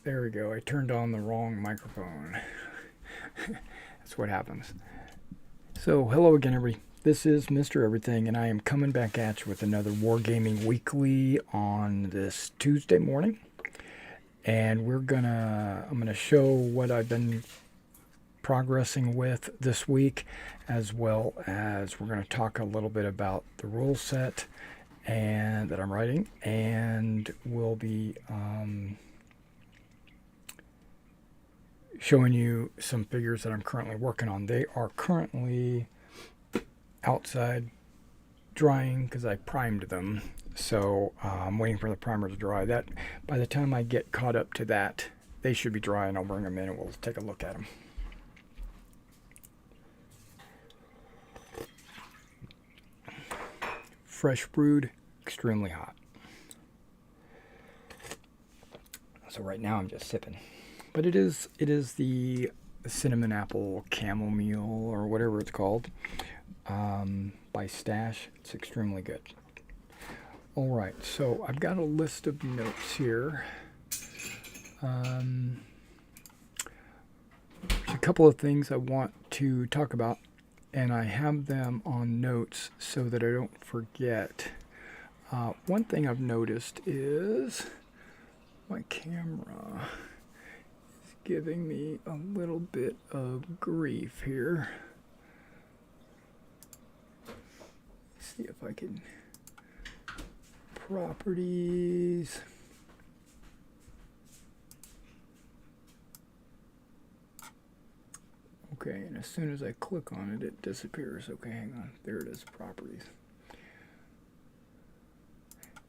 There we go. I turned on the wrong microphone. That's what happens. So, hello again, everybody. This is Mr. Everything, and I am coming back at you with another Wargaming Weekly on this Tuesday morning. And I'm gonna show what I've been progressing with this week, as well as we're gonna talk a little bit about the rule set and that I'm writing, and we'll be showing you some figures that I'm currently working on. They are currently outside drying because I primed them, so I'm waiting for the primer to dry. That by the time I get caught up to that, they should be dry, and I'll bring them in and we'll take a look at them. Fresh brewed, extremely hot. So right now I'm just sipping. But it is the cinnamon apple chamomile or whatever it's called by Stash. It's extremely good. All right, so I've got a list of notes here. There's a couple of things I want to talk about, and I have them on notes so that I don't forget. One thing I've noticed is my camera giving me a little bit of grief here. Let's see if I can. Properties. Okay, and as soon as I click on it, it disappears. Okay, hang on. There it is, properties.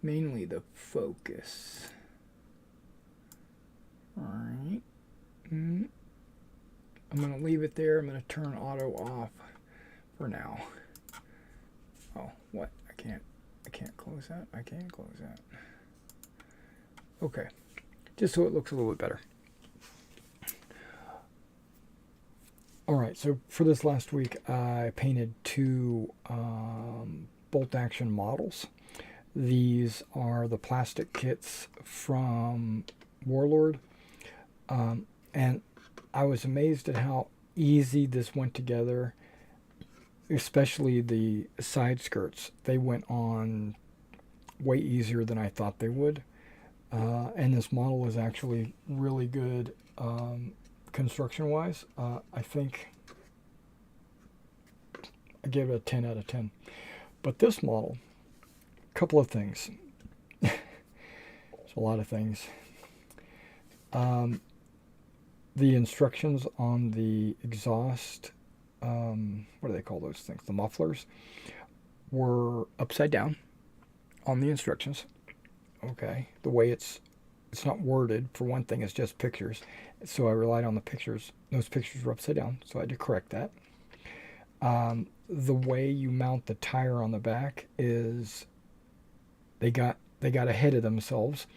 Mainly the focus. All right. I'm going to leave it there. I'm going to turn auto off for now. Oh, what? I can't close that. I can't close that. Okay. Just so it looks a little bit better. All right. So for this last week, I painted two bolt action models. These are the plastic kits from Warlord. And I was amazed at how easy this went together, especially the side skirts. They went on way easier than I thought they would. And this model is actually really good construction-wise. I think I gave it a 10 out of 10. But this model, a couple of things. There's a lot of things. The instructions on the exhaust, what do they call those things? The mufflers were upside down on the instructions. Okay, the way it's not worded, for one thing, it's just pictures. So I relied on the pictures. Those pictures were upside down, so I had to correct that. The way you mount the tire on the back is they got ahead of themselves.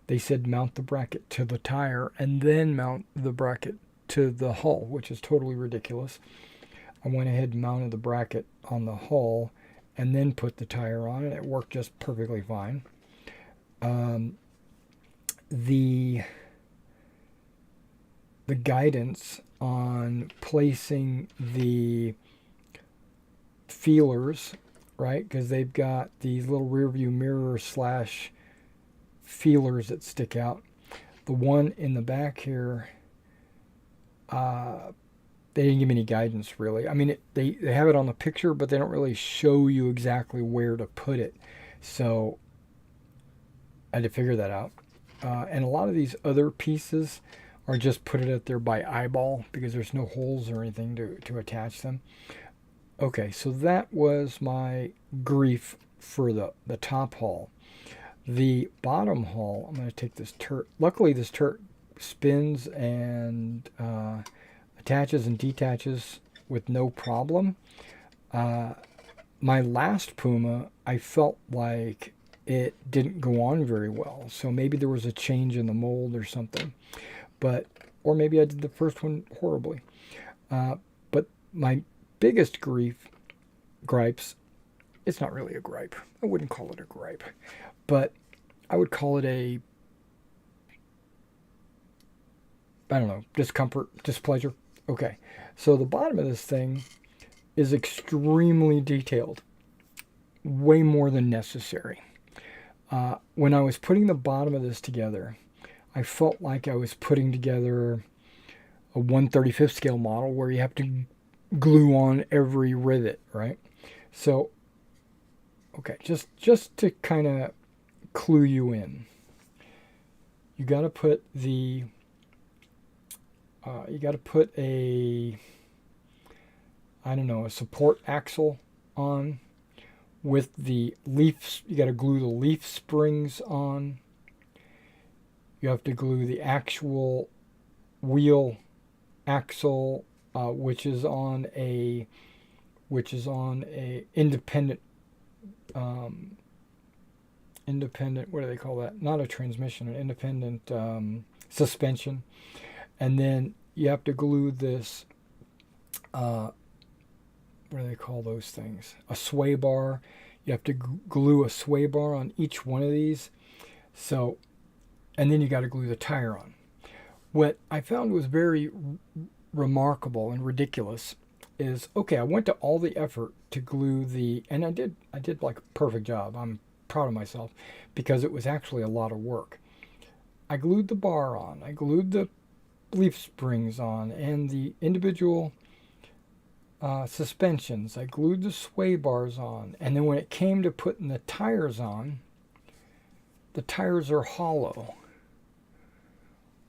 They said mount the bracket to the tire and then mount the bracket to the hull, which is totally ridiculous. I went ahead and mounted the bracket on the hull and then put the tire on, and it worked just perfectly fine. The guidance on placing the feelers, right? Because they've got these little rear view mirror / feelers that stick out. The one in the back here, they didn't give me any guidance really. I mean, they have it on the picture, but they don't really show you exactly where to put it. So I had to figure that out. And a lot of these other pieces are just put it out there by eyeball because there's no holes or anything to attach them. Okay, so that was my grief for the top hull. The bottom hull, I'm going to take this turret. Luckily, this turret spins and attaches and detaches with no problem. My last Puma, I felt like it didn't go on very well. So maybe there was a change in the mold or something. Or maybe I did the first one horribly. But my biggest gripes, it's not really a gripe. I wouldn't call it a gripe. But I would call it a I don't know, discomfort, displeasure. Okay, so the bottom of this thing is extremely detailed, way more than necessary. When I was putting the bottom of this together, I felt like I was putting together a 1/35th scale model where you have to glue on every rivet, right? So, okay, just to kind of clue you in, you got to put the you got to put a, I don't know, a support axle on with the leaf. You got to glue the leaf springs on. You have to glue the actual wheel axle, which is on a independent independent, what do they call that? Not a transmission, an independent suspension. And then you have to glue this, what do they call those things? A sway bar. You have to glue a sway bar on each one of these. So, and then you got to glue the tire on. What I found was very remarkable and ridiculous is, okay, I went to all the effort to glue the, and I did like a perfect job. I'm proud of myself because it was actually a lot of work. I glued the bar on. I glued the leaf springs on and the individual suspensions. I glued the sway bars on. And then when it came to putting the tires on, the tires are hollow.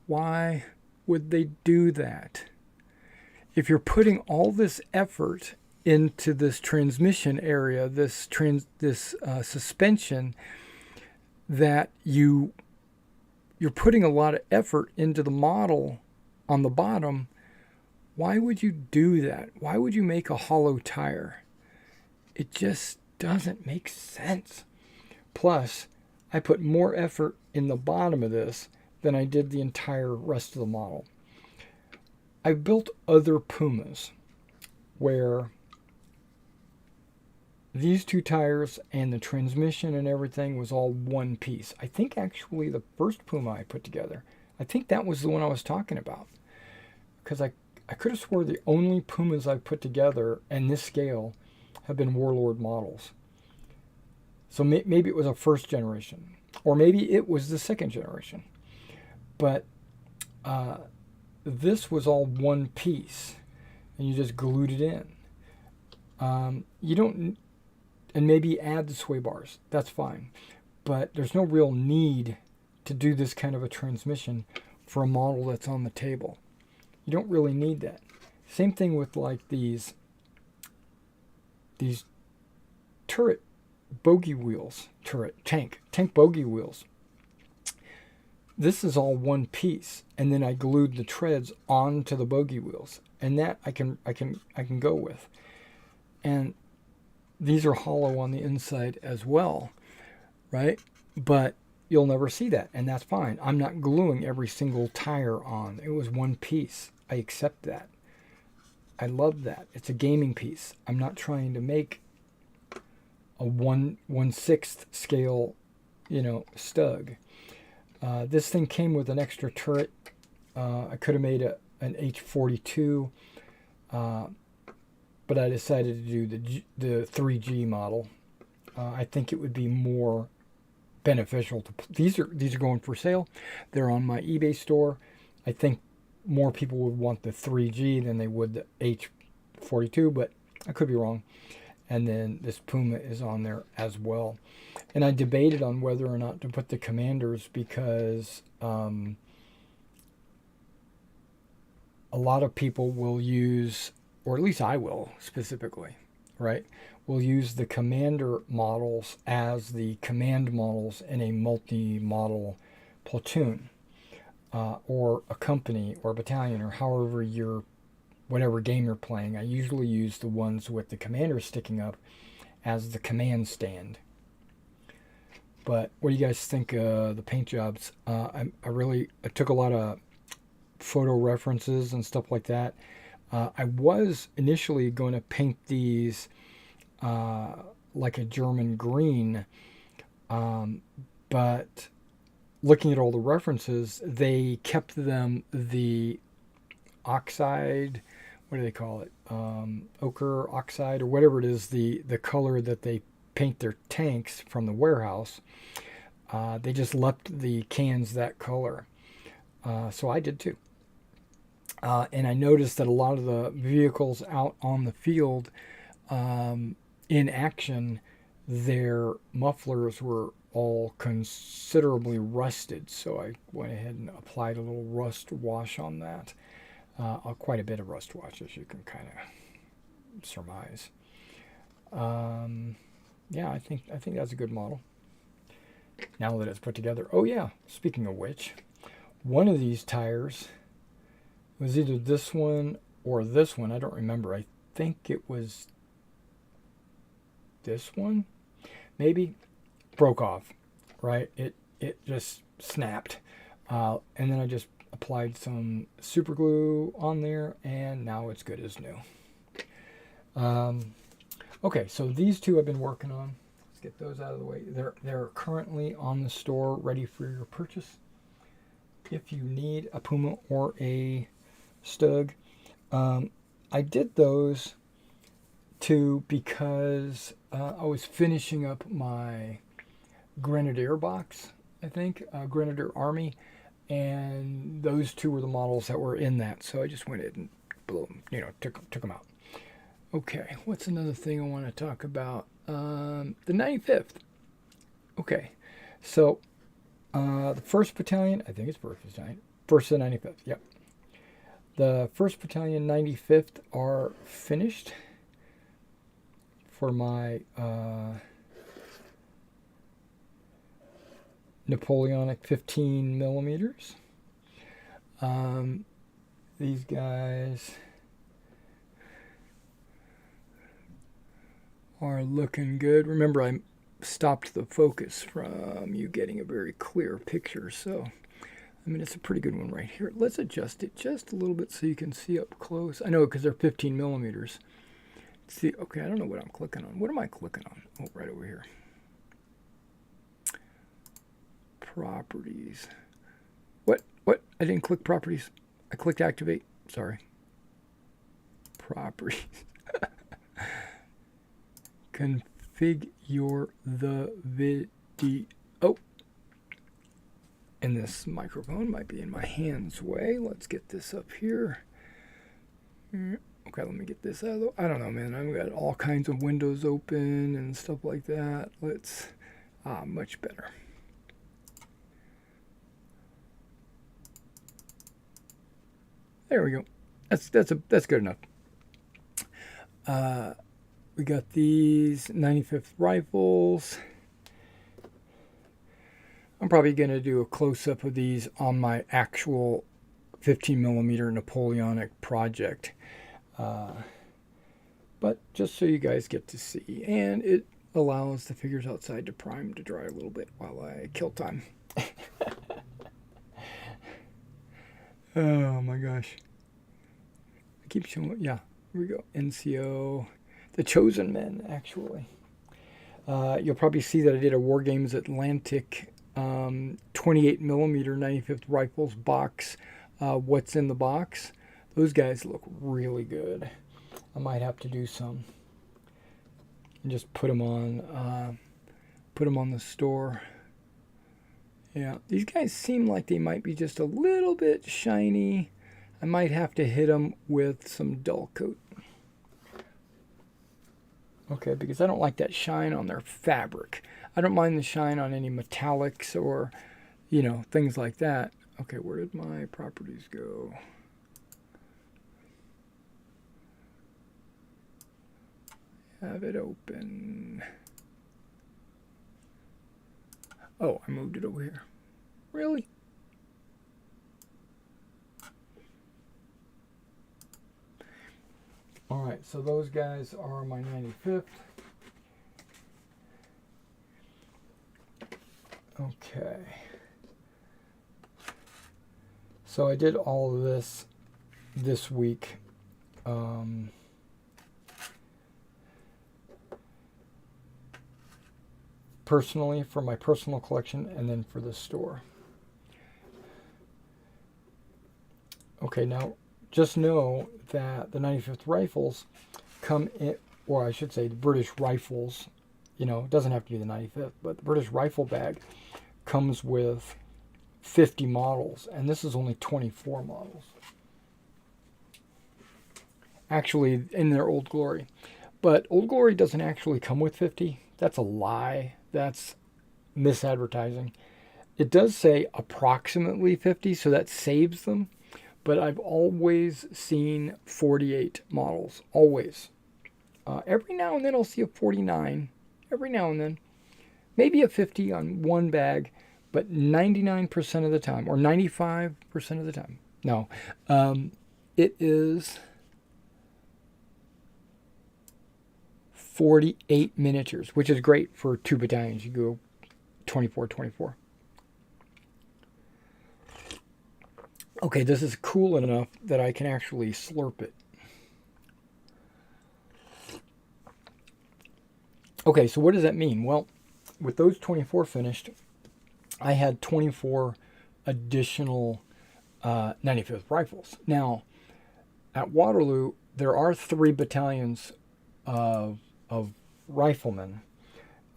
Why would they do that? If you're putting all this effort into this transmission area, this suspension, that you're putting a lot of effort into the model on the bottom, why would you do that? Why would you make a hollow tire? It just doesn't make sense. Plus, I put more effort in the bottom of this than I did the entire rest of the model. I've built other Pumas where these two tires and the transmission and everything was all one piece. I think actually the first Puma I put together, I think that was the one I was talking about. Because I could have swore the only Pumas I've put together in this scale have been Warlord models. So maybe it was a first generation, or maybe it was the second generation. But this was all one piece, and you just glued it in. You don't, and maybe add the sway bars. That's fine, but there's no real need to do this kind of a transmission for a model that's on the table. You don't really need that. Same thing with like these turret bogey wheels, tank bogey wheels. This is all one piece, and then I glued the treads onto the bogey wheels, and that I can go with. And these are hollow on the inside as well, right? But you'll never see that, and that's fine. I'm not gluing every single tire on. It was one piece. I accept that. I love that. It's a gaming piece. I'm not trying to make a 1/6 scale, stug. This thing came with an extra turret. I could have made an H42, but I decided to do the 3G model. I think it would be more beneficial to. These are going for sale. They're on my eBay store. I think more people would want the 3G than they would the H42, but I could be wrong. And then this Puma is on there as well. And I debated on whether or not to put the commanders because a lot of people will use, or at least I will specifically, right? Will use the commander models as the command models in a multi-model platoon or a company or a battalion or however whatever game you're playing. I usually use the ones with the commander sticking up as the command stand. But what do you guys think of the paint jobs? I took a lot of photo references and stuff like that. I was initially going to paint these like a German green, but looking at all the references, they kept them the oxide, what do they call it? Ochre oxide or whatever it is, the color that they paint their tanks from the warehouse. They just left the cans that color. So I did too. And I noticed that a lot of the vehicles out on the field in action, their mufflers were all considerably rusted. So I went ahead and applied a little rust wash on that. Quite a bit of rust wash, as you can kind of surmise. Yeah, I think that's a good model. Now that it's put together. Oh yeah, speaking of which, one of these tires was either this one or this one. I don't remember. I think it was this one. Maybe broke off. Right? It just snapped. And then I just applied some super glue on there, and now it's good as new. Okay, so these two I've been working on. Let's get those out of the way. They're currently on the store, ready for your purchase. If you need a Puma or a Stug, I did those two because I was finishing up my Grenadier box. I think Grenadier Army. And those two were the models that were in that, so I just went in and blew them, took them out. Okay, what's another thing I want to talk about? The 95th. Okay, so the 1st Battalion, I think it's 1st Battalion, 1st and 95th, yep. The 1st Battalion 95th are finished for my Napoleonic 15 millimeters. These guys are looking good. Remember, I stopped the focus from you getting a very clear picture, so I mean it's a pretty good one right here. Let's adjust it just a little bit so you can see up close. I know because they're 15 millimeters. See, okay, I don't know what I'm clicking on. What am I clicking on? Oh, right over here. Properties. What? I didn't click properties. I clicked activate. Sorry. Properties. Configure the video. Oh. And this microphone might be in my hand's way. Let's get this up here. Okay, let me get this out of the... I don't know, man. I've got all kinds of windows open and stuff like that. Let's... much better. There we go. That's good enough. We got these 95th rifles. I'm probably going to do a close-up of these on my actual 15 millimeter Napoleonic project. But just so you guys get to see. And it allows the figures outside to prime to dry a little bit while I kill time. Oh my gosh. I keep showing, yeah, here we go. NCO, the Chosen Men, actually. You'll probably see that I did a Wargames Atlantic 28 millimeter 95th rifles box. What's in the box? Those guys look really good. I might have to do some and just put them on the store. Yeah, these guys seem like they might be just a little bit shiny. I might have to hit them with some dull coat. Okay, because I don't like that shine on their fabric. I don't mind the shine on any metallics or, things like that. Okay, where did my properties go? Have it open. Oh, I moved it over here. Really? Alright, so those guys are my 95th. Okay. So I did all of this week. Personally, for my personal collection, and then for the store. Okay, now just know that the 95th rifles come in, or I should say the British rifles, you know, it doesn't have to be the 95th, but the British rifle bag comes with 50 models, and this is only 24 models. Actually, in their Old Glory. But Old Glory doesn't actually come with 50. That's a lie. That's misadvertising. It does say approximately 50, so that saves them. But I've always seen 48 models. Always. Every now and then I'll see a 49. Every now and then. Maybe a 50 on one bag. But 99% of the time, or 95% of the time. No. It is 48 miniatures, which is great for 2 battalions. You go 24-24. Okay, this is cool enough that I can actually slurp it. Okay, so what does that mean? Well, with those 24 finished, I had 24 additional 95th rifles. Now, at Waterloo, there are 3 battalions of riflemen.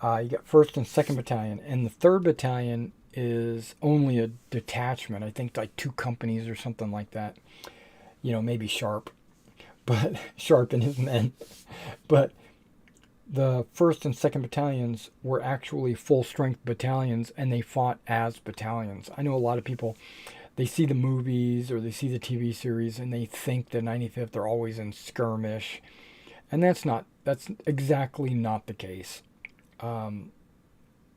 You got 1st and 2nd battalion, and the 3rd battalion is only a detachment. I think like 2 companies or something like that. You know, maybe Sharp, but Sharp and his men. But the 1st and 2nd battalions were actually full-strength battalions, and they fought as battalions. I know a lot of people, they see the movies or they see the TV series, and they think the 95th are always in skirmish, and that's exactly not the case.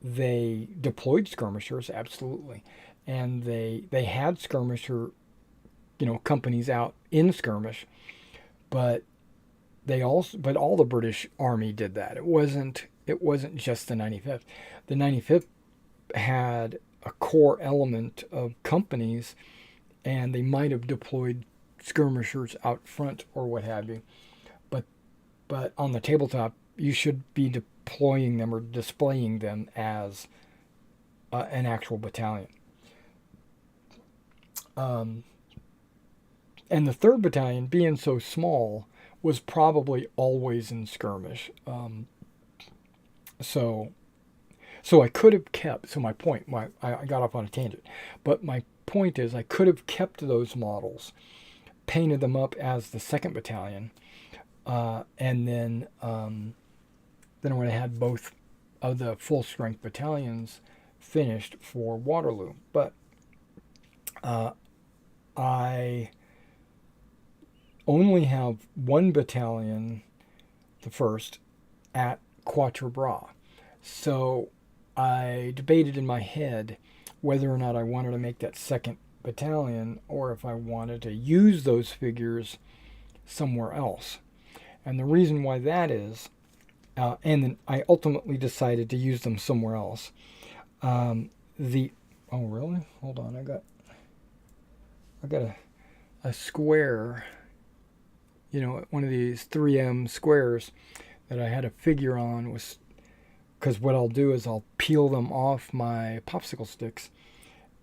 They deployed skirmishers, absolutely, and they had skirmisher, you know, companies out in skirmish, but all the British Army did that. It wasn't just the 95th. The 95th had a core element of companies, and they might have deployed skirmishers out front or what have you, but on the tabletop you should be deploying them or displaying them as an actual battalion. And the 3rd battalion, being so small, was probably always in skirmish. So I could have kept, so my point, I got off on a tangent, but my point is I could have kept those models, painted them up as the 2nd battalion, and then when I had both of the full-strength battalions finished for Waterloo. But I only have 1 battalion, the 1st, at Quatre Bras. So I debated in my head whether or not I wanted to make that 2nd battalion or if I wanted to use those figures somewhere else. And the reason why that is, and then I ultimately decided to use them somewhere else. Oh really? Hold on, I got a square, you know, one of these 3M squares that I had a figure on, was because what I'll do is I'll peel them off my popsicle sticks,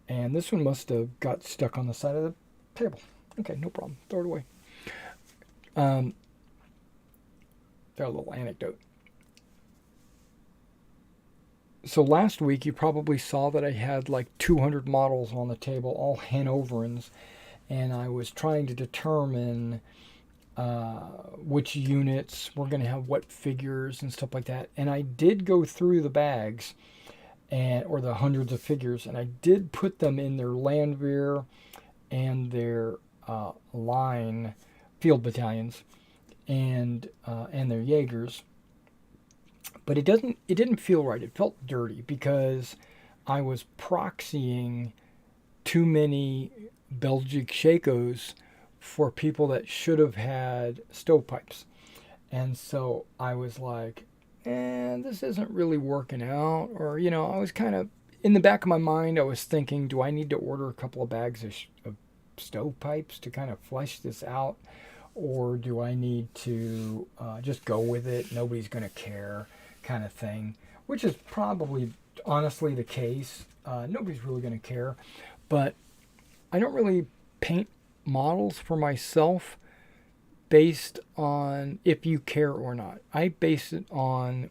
and this one must have got stuck on the side of the table. Okay, no problem. Throw it away. A little anecdote. So last week you probably saw that I had like 200 models on the table, all Hanoverians, and I was trying to determine which units were going to have what figures and stuff like that. And I did go through the bags, or the hundreds of figures, and I did put them in their Landwehr and their line field battalions and their Jaegers. But it didn't feel right. It felt dirty because I was proxying too many Belgic Shakos for people that should have had stovepipes. And so I was like, this isn't really working out. Or, you know, I was kind of, in the back of my mind, I was thinking, do I need to order a couple of bags of stovepipes to kind of flesh this out? Or do I need to just go with it? Nobody's going to care, kind of thing. Which is probably, honestly, the case. Nobody's really going to care. But I don't really paint models for myself based on if you care or not. I base it on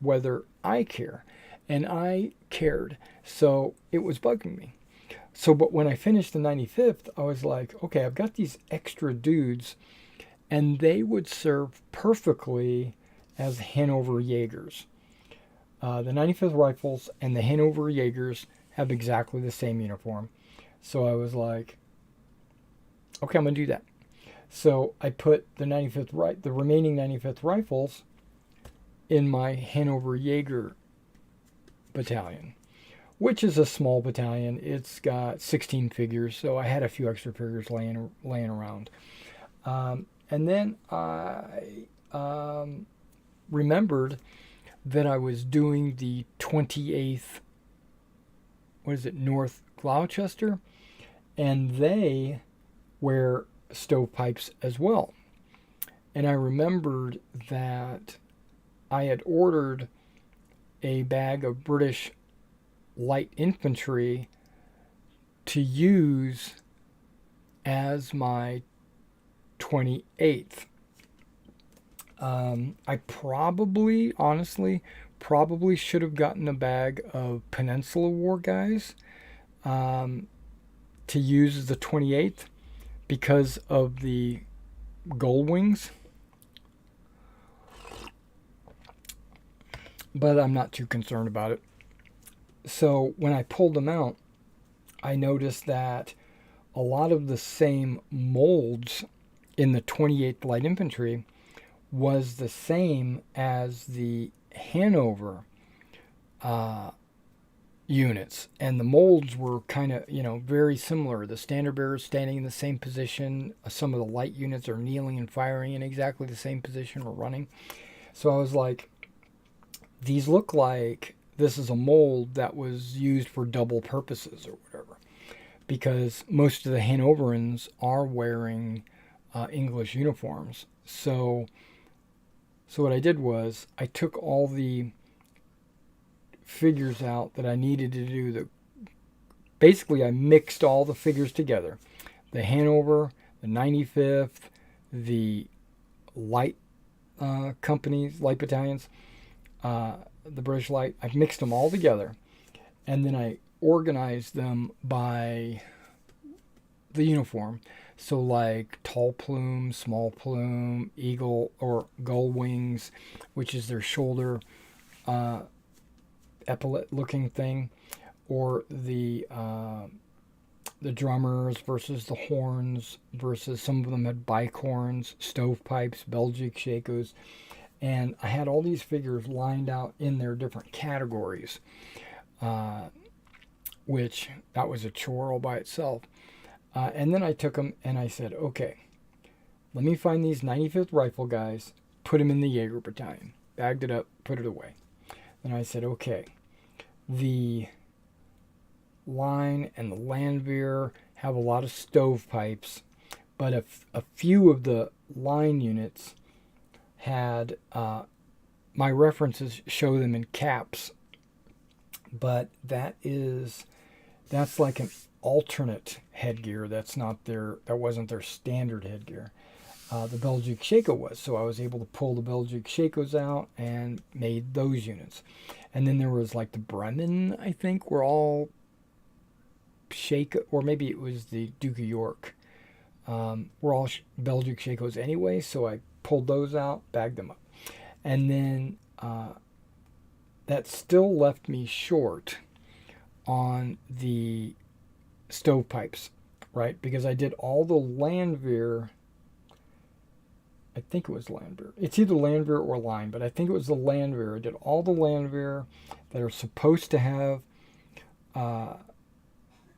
whether I care. And I cared. So it was bugging me. So, but when I finished the 95th, I was like, okay, I've got these extra dudes, and they would serve perfectly as Hanover Jaegers. The 95th Rifles and the Hanover Jaegers have exactly the same uniform. So I was like, okay, I'm going to do that. So I put the remaining 95th Rifles in my Hanover Jaeger battalion, which is a small battalion. It's got 16 figures, so I had a few extra figures laying around. And then I remembered that I was doing the 28th, North Gloucester, and they wear stovepipes as well. And I remembered that I had ordered a bag of British light infantry to use as my 28th. I honestly should have gotten a bag of Peninsula War guys to use as the 28th because of the gold wings. But I'm not too concerned about it. So when I pulled them out, I noticed that a lot of the same molds in the 28th Light Infantry was the same as the Hanover units. And the molds were kind of, very similar. The standard bearers standing in the same position. Some of the light units are kneeling and firing in exactly the same position or running. So I was like, these look like this is a mold that was used for double purposes or whatever, because most of the Hanoverians are wearing English uniforms. So what I did was I took all the figures out that I needed to do. Basically, I mixed all the figures together. The Hanover, the 95th, the light companies, light battalions, the British Light. I've mixed them all together, and then I organized them by the uniform. So like tall plume, small plume, eagle or gull wings, which is their shoulder epaulet looking thing, or the drummers versus the horns versus some of them had bicorns, stovepipes, Belgic shakos. And I had all these figures lined out in their different categories, which that was a chore all by itself. And then I took them and I said, okay, let me find these 95th Rifle guys, put them in the Jaeger Battalion, bagged it up, put it away. Then I said, okay, the line and the Landwehr have a lot of stovepipes, but a few of the line units had my references show them in caps, but that's like an alternate headgear. That wasn't their standard headgear. The Belgic Shako was, so I was able to pull the Belgic Shakos out and made those units. And then there was like the Bremen, I think, were all Shako, or maybe it was the Duke of York. Were all Belgic Shakos anyway, so I pulled those out, bagged them up. And then that still left me short on the stovepipes, right? Because I did all the Landwehr. I think it was Landwehr. It's either Landwehr or Line, but I think it was the Landwehr. I did all the Landwehr that are supposed to have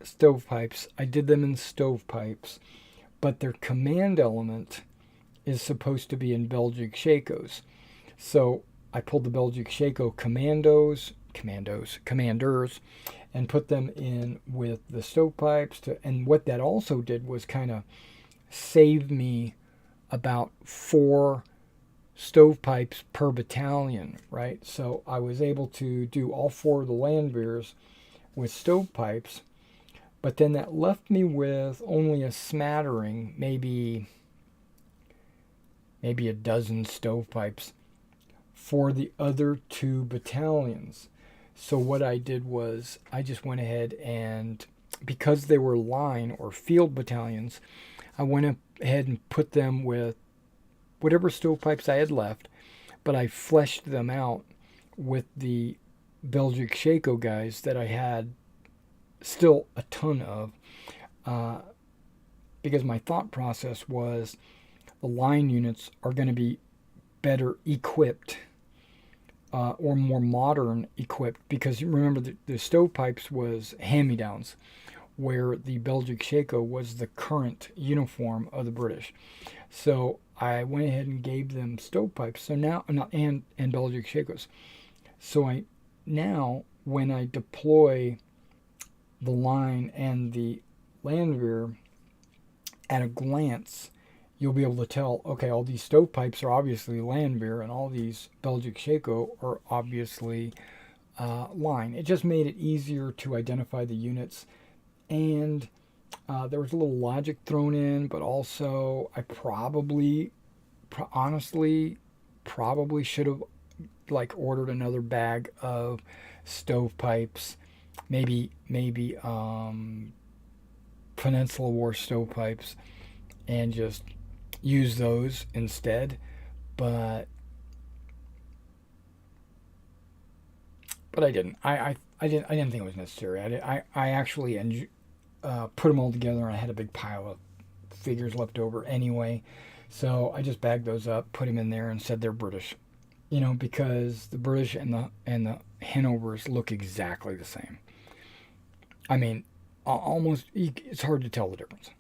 stovepipes. I did them in stovepipes, but their command element is supposed to be in Belgic Shakos. So I pulled the Belgic Shako commanders, and put them in with the stovepipes. And what that also did was kind of save me about 4 stovepipes per battalion, right? So I was able to do all 4 of the Landwehrs with stovepipes, But then that left me with only a smattering, maybe a dozen stovepipes for the other 2 battalions. So what I did was I just went ahead and, because they were line or field battalions, I went ahead and put them with whatever stovepipes I had left, but I fleshed them out with the Belgic Shaco guys that I had still a ton of, because my thought process was the line units are going to be better equipped, or more modern equipped, because remember the stovepipes was hand-me-downs, where the Belgic Shaco was the current uniform of the British. So I went ahead and gave them stovepipes. So now, and Belgic Shacos. So now when I deploy the line and the Landwehr, at a glance, you'll be able to tell, okay, all these stovepipes are obviously Landwehr, and all these Belgic Shaco are obviously line. It just made it easier to identify the units, and there was a little logic thrown in, but also I honestly should have ordered another bag of stovepipes, maybe Peninsula War stovepipes, and just use those instead. But I didn't. I didn't think it was necessary. I actually put them all together, and I had a big pile of figures left over anyway. So I just bagged those up, put them in there, and said they're British. Because the British and the Hanovers look exactly the same. I mean, almost, it's hard to tell the difference.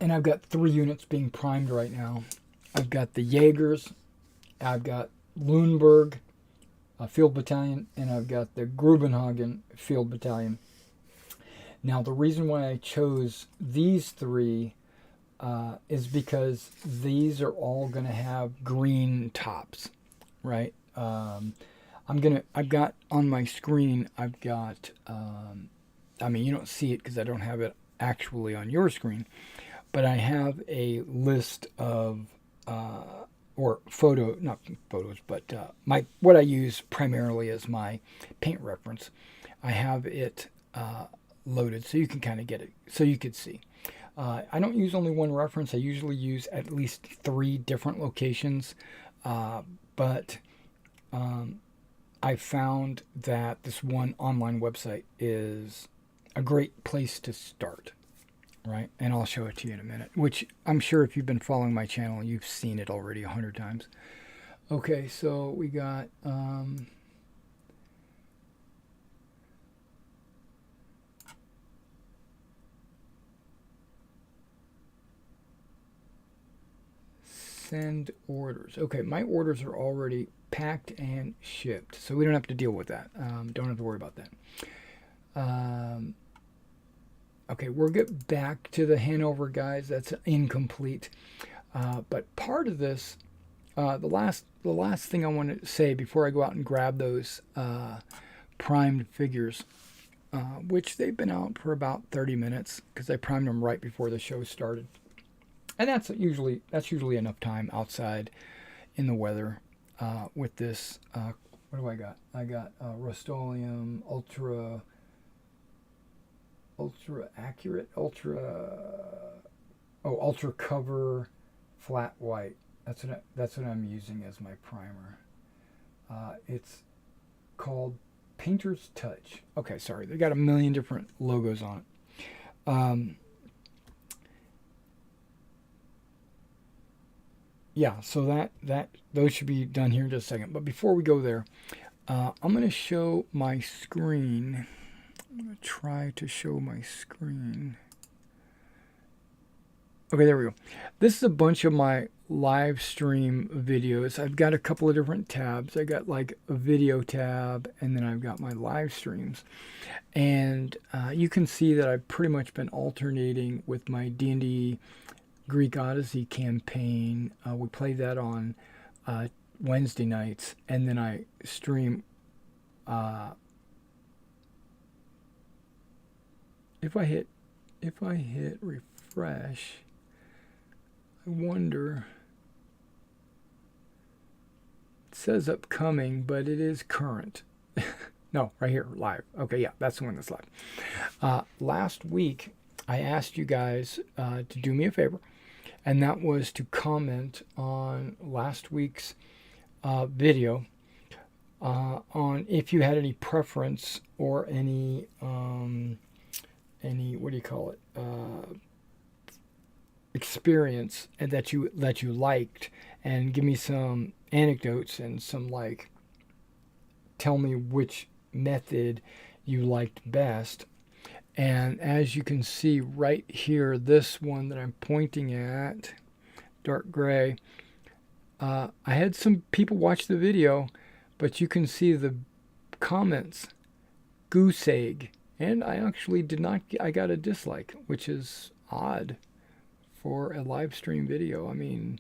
And I've got 3 units being primed right now. I've got the Jaegers, I've got Lüneburg Field Battalion, and I've got the Grubenhagen Field Battalion. Now, the reason why I chose these 3 is because these are all going to have green tops, right? I've got on my screen, I've got, you don't see it because I don't have it actually on your screen, but I have a list of, not photos, but what I use primarily as my paint reference. I have it loaded so you can kind of get it, so you could see. I don't use only one reference. I usually use at least 3 different locations, but I found that this one online website is a great place to start, right? And I'll show it to you in a minute, which I'm sure if you've been following my channel, you've seen it already 100 times. Okay, so we got send orders. Okay, my orders are already packed and shipped, so we don't have to deal with that. Don't have to worry about that. Okay, we'll get back to the Hanover guys. That's incomplete. But part of this, the last thing I want to say before I go out and grab those primed figures, which they've been out for about 30 minutes because I primed them right before the show started. And that's usually enough time outside in the weather with this. What do I got? I got Rust-Oleum Ultra Accurate, Ultra Cover Flat White. That's what I'm using as my primer. It's called Painter's Touch. Okay, sorry, they got a million different logos on it. Yeah, so those should be done here in just a second. But before we go there, I'm going to show my screen. I'm going to try to show my screen. Okay, there we go. This is a bunch of my live stream videos. I've got a couple of different tabs. I got like a video tab, and then I've got my live streams. And you can see that I've pretty much been alternating with my D&D Greek Odyssey campaign. We played that on Wednesday nights, and then I stream. If I hit refresh, I wonder. It says upcoming, but it is current. No, right here, live. Okay, yeah, that's the one that's live. Last week, I asked you guys to do me a favor, and that was to comment on last week's video on if you had any preference or any what do you call it, experience that you liked, and give me some anecdotes and some, like, tell me which method you liked best. And as you can see right here, this one that I'm pointing at, dark gray, I had some people watch the video, but you can see the comments, goose egg, and I actually did not, I got a dislike, which is odd for a live stream video. I mean,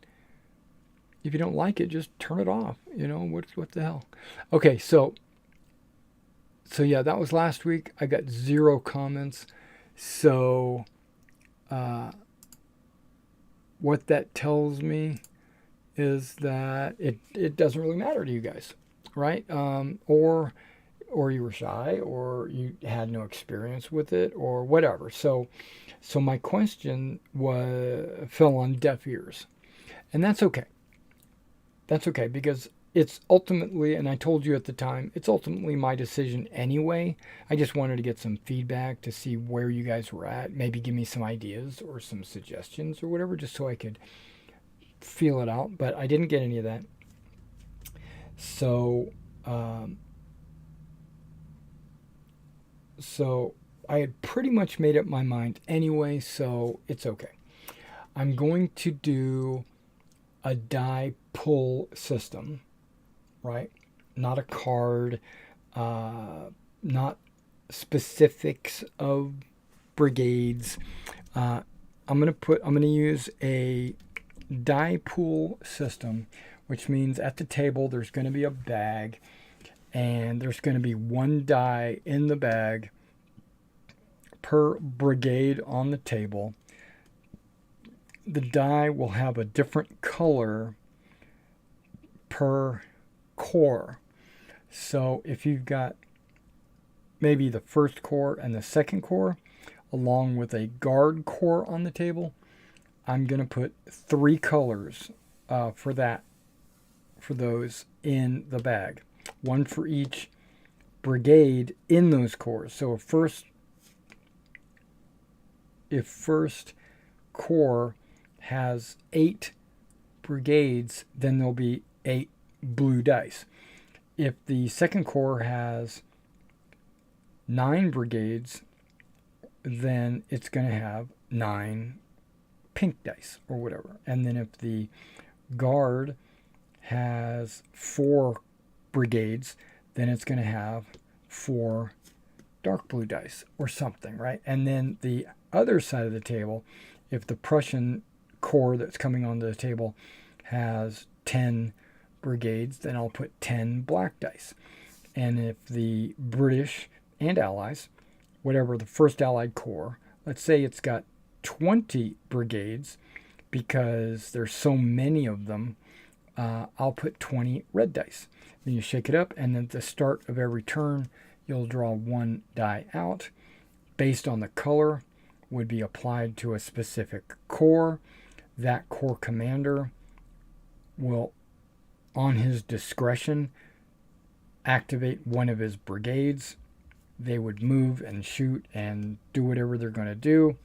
if you don't like it, just turn it off, you know, what the hell. Okay, so yeah, that was last week. I got 0 comments. So what that tells me is that it doesn't really matter to you guys, right? Or you were shy, or you had no experience with it, or whatever. So my question fell on deaf ears, and that's okay. That's okay, because it's ultimately, and I told you at the time, it's ultimately my decision anyway. I just wanted to get some feedback to see where you guys were at, maybe give me some ideas or some suggestions or whatever, just so I could feel it out. But I didn't get any of that. So I had pretty much made up my mind anyway, so it's okay. I'm going to do a die pull system, right? Not a card, not specifics of brigades. I'm gonna use a die pull system, which means at the table there's going to be a bag, and there's going to be 1 die in the bag per brigade on the table. The die will have a different color per corps. So if you've got maybe the first corps and the second corps, along with a guard corps on the table, I'm going to put 3 colors for those in the bag. 1 for each brigade in those corps. So if first corps has 8 brigades, then there'll be 8 blue dice. If the second corps has 9 brigades, then it's going to have 9 pink dice or whatever. And then if the guard has 4 brigades, then it's going to have 4 dark blue dice or something, right? And then the other side of the table, if the Prussian corps that's coming onto the table has 10 brigades, then I'll put 10 black dice. And if the British and Allies, whatever the first Allied corps, let's say it's got 20 brigades, because there's so many of them, I'll put 20 red dice. Then you shake it up, and then at the start of every turn, you'll draw 1 die out. Based on the color, would be applied to a specific corps. That corps commander will, on his discretion, activate one of his brigades. They would move and shoot and do whatever they're going to do.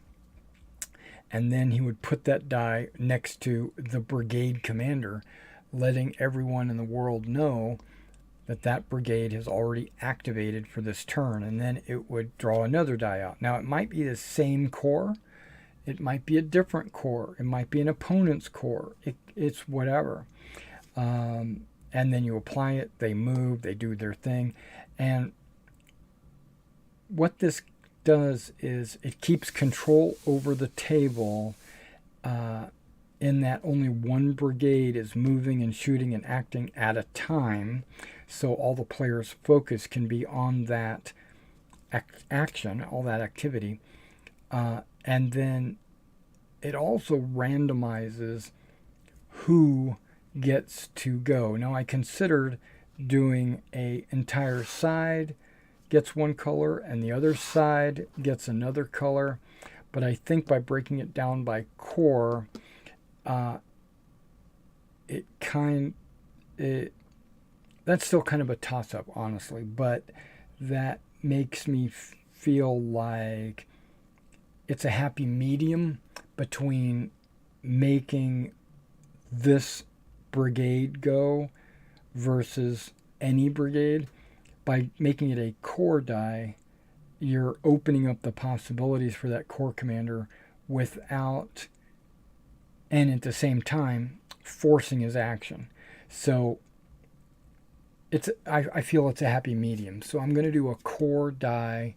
And then he would put that die next to the brigade commander, letting everyone in the world know that that brigade has already activated for this turn. And then it would draw another die out. Now, it might be the same corps. It might be a different corps. It might be an opponent's corps. It's whatever. And then you apply it. They move. They do their thing. And what this does is it keeps control over the table in that only one brigade is moving and shooting and acting at a time, so all the players' focus can be on that action, all that activity. And then it also randomizes who gets to go. Now, I considered doing a entire side gets one color and the other side gets another color, but I think by breaking it down by corps, that's still kind of a toss-up, honestly, but that makes me feel like it's a happy medium between making this brigade go versus any brigade. By making it a corps die, you're opening up the possibilities for that corps commander without, and at the same time, forcing his action. So I feel it's a happy medium. So I'm going to do a corps die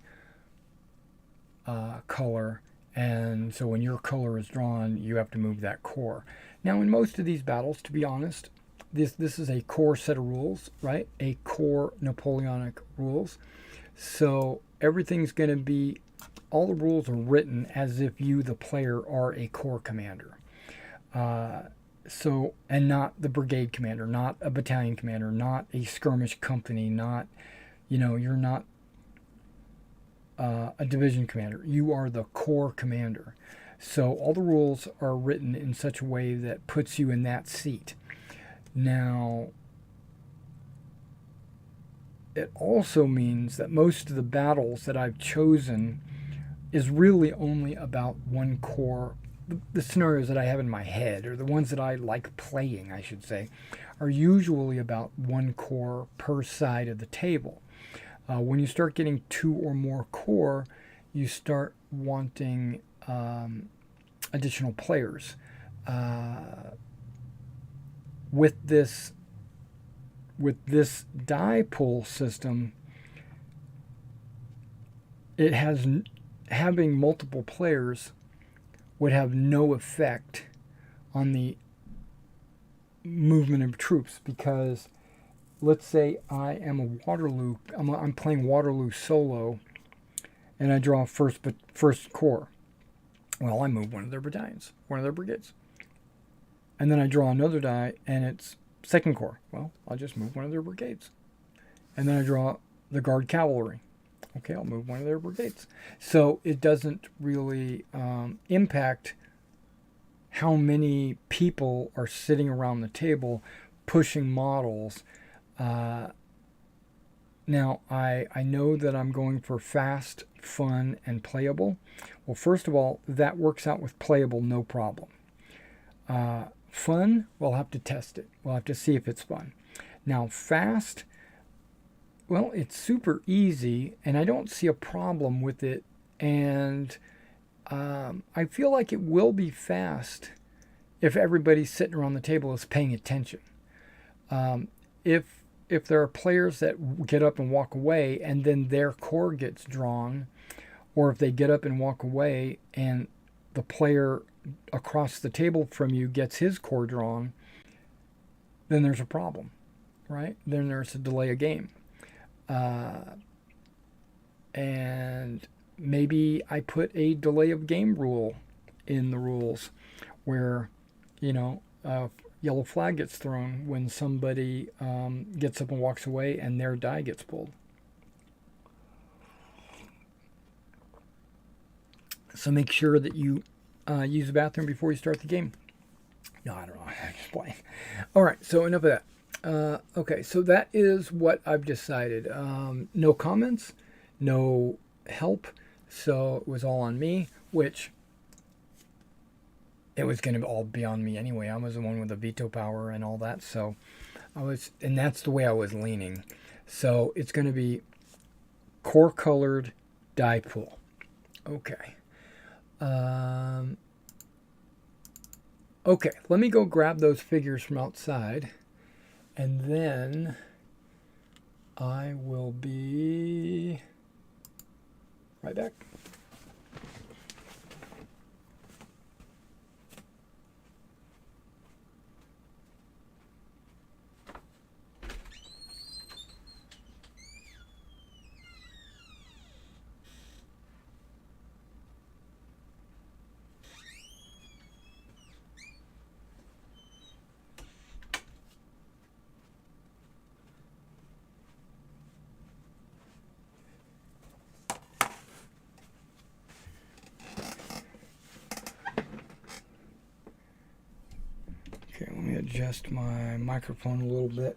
color, and so when your color is drawn, you have to move that corps. Now, in most of these battles, to be honest, this is a core set of rules, right? A core Napoleonic rules. So everything's going to be, all the rules are written as if you, the player, are a corps commander. And not the brigade commander, not a battalion commander, not a skirmish company, not, you're not a division commander. You are the corps commander. So all the rules are written in such a way that puts you in that seat. Now, it also means that most of the battles that I've chosen is really only about one corps. The scenarios that I have in my head, or the ones that I like playing, I should say, are usually about one corps per side of the table. When you start getting 2 or more corps, you start wanting additional players. With this die pool system, it has having multiple players would have no effect on the movement of troops, because let's say I am a Waterloo, I'm playing Waterloo solo, and I draw first corps. Well, I move one of their battalions, one of their brigades. And then I draw another die, and it's second corps. Well, I'll just move one of their brigades. And then I draw the Guard Cavalry. Okay, I'll move one of their brigades. So it doesn't really impact how many people are sitting around the table pushing models. Now, I know that I'm going for fast, fun, and playable. Well, first of all, that works out with playable, no problem. Fun, we'll have to test it. We'll have to see if it's fun. Now, fast, well, it's super easy, and I don't see a problem with it. And I feel like it will be fast if everybody sitting around the table is paying attention. If there are players that get up and walk away, and then their corps gets drawn, or if they get up and walk away and the player across the table from you gets his corps drawn, then there's a problem, right? Then there's a delay of game. And maybe I put a delay of game rule in the rules where, yellow flag gets thrown when somebody gets up and walks away and their die gets pulled. So make sure that you use the bathroom before you start the game. No, I don't know. I'm just playing. All right, so enough of that. Okay, so that is what I've decided. No comments, no help. So it was all on me, which it was going to all be on me anyway. I was the one with the veto power and all that. So and that's the way I was leaning. So it's going to be corps colored die pool. Okay. Okay, let me go grab those figures from outside, and then I will be right back. let me adjust my microphone a little bit.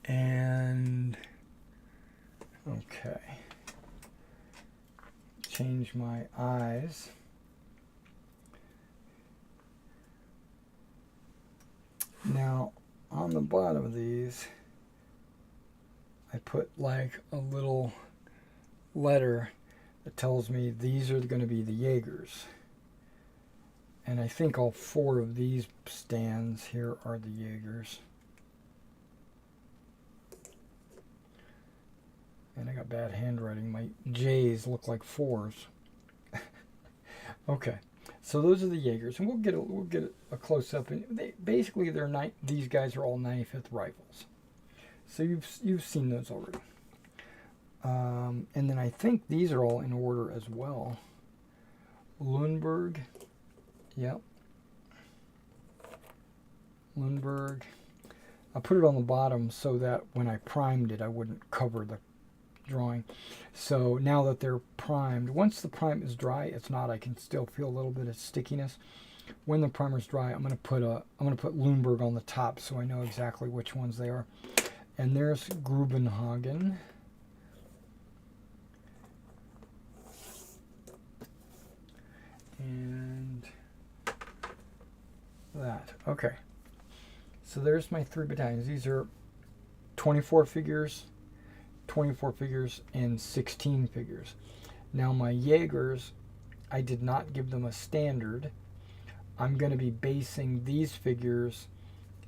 And okay, change my eyes. Now on the bottom of these, I put like a little letter that tells me these are going to be the Jaegers. And I think all 4 of these stands here are the Jaegers. And I got bad handwriting. My J's look like 4s. Okay, so those are the Jaegers, and we'll get a close up. And basically these guys are all 95th rifles. So you've seen those already. And then I think these are all in order as well. Lundberg. Yep. Lundberg. I put it on the bottom so that when I primed it, I wouldn't cover the drawing. So now that they're primed, once the prime is dry, it's not. I can still feel a little bit of stickiness. When the primer's dry, I'm going to put Lundberg on the top so I know exactly which ones they are. And there's Grubenhagen. And that. Okay. So there's my 3 battalions. These are 24 figures, 24 figures, and 16 figures. Now my Jaegers, I did not give them a standard. I'm going to be basing these figures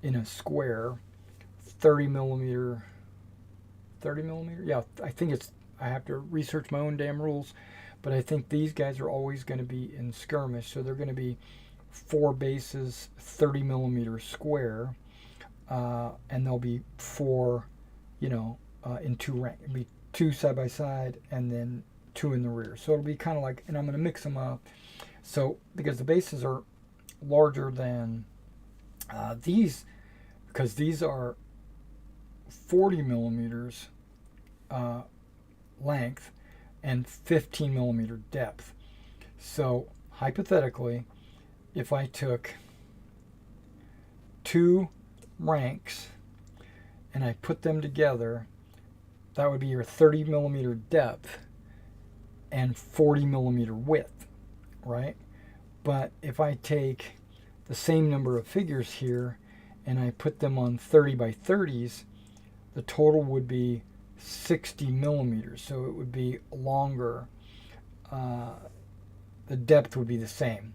in a square, 30 millimeter. Yeah, I think it's, I have to research my own damn rules, but I think these guys are always going to be in skirmish, so they're going to be 4 bases, 30 millimeter square, and there'll be 4, in 2 rank. It'll be 2 side by side, and then 2 in the rear. So it'll be kind of like, and I'm going to mix them up. So because the bases are larger than these, because these are 40 millimeters length and 15 millimeter depth. So hypothetically, if I took 2 ranks and I put them together, that would be your 30 millimeter depth and 40 millimeter width, right? But if I take the same number of figures here and I put them on 30 by 30s, the total would be 60 millimeters. So it would be longer. The depth would be the same.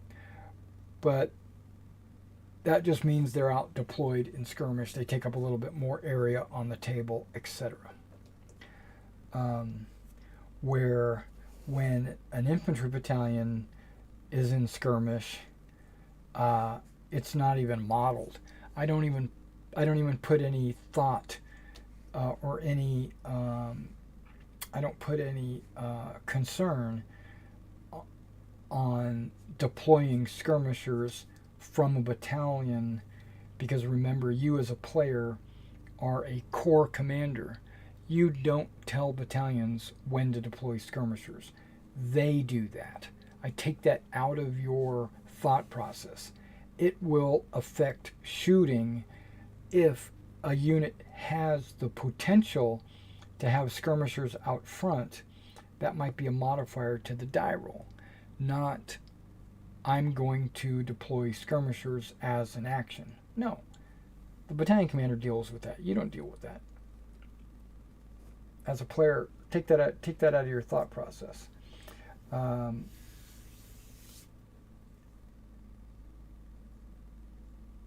But that just means they're out deployed in skirmish. They take up a little bit more area on the table, etc. Where when an infantry battalion is in skirmish, it's not even modeled. I don't even put any thought or any I don't put any concern on deploying skirmishers from a battalion, because remember, you as a player are a corps commander. You don't tell battalions when to deploy skirmishers. They do that. I take that out of your thought process. It will affect shooting if a unit has the potential to have skirmishers out front. That might be a modifier to the die roll, not I'm going to deploy skirmishers as an action. No, the battalion commander deals with that. You don't deal with that. As a player, take that out of your thought process.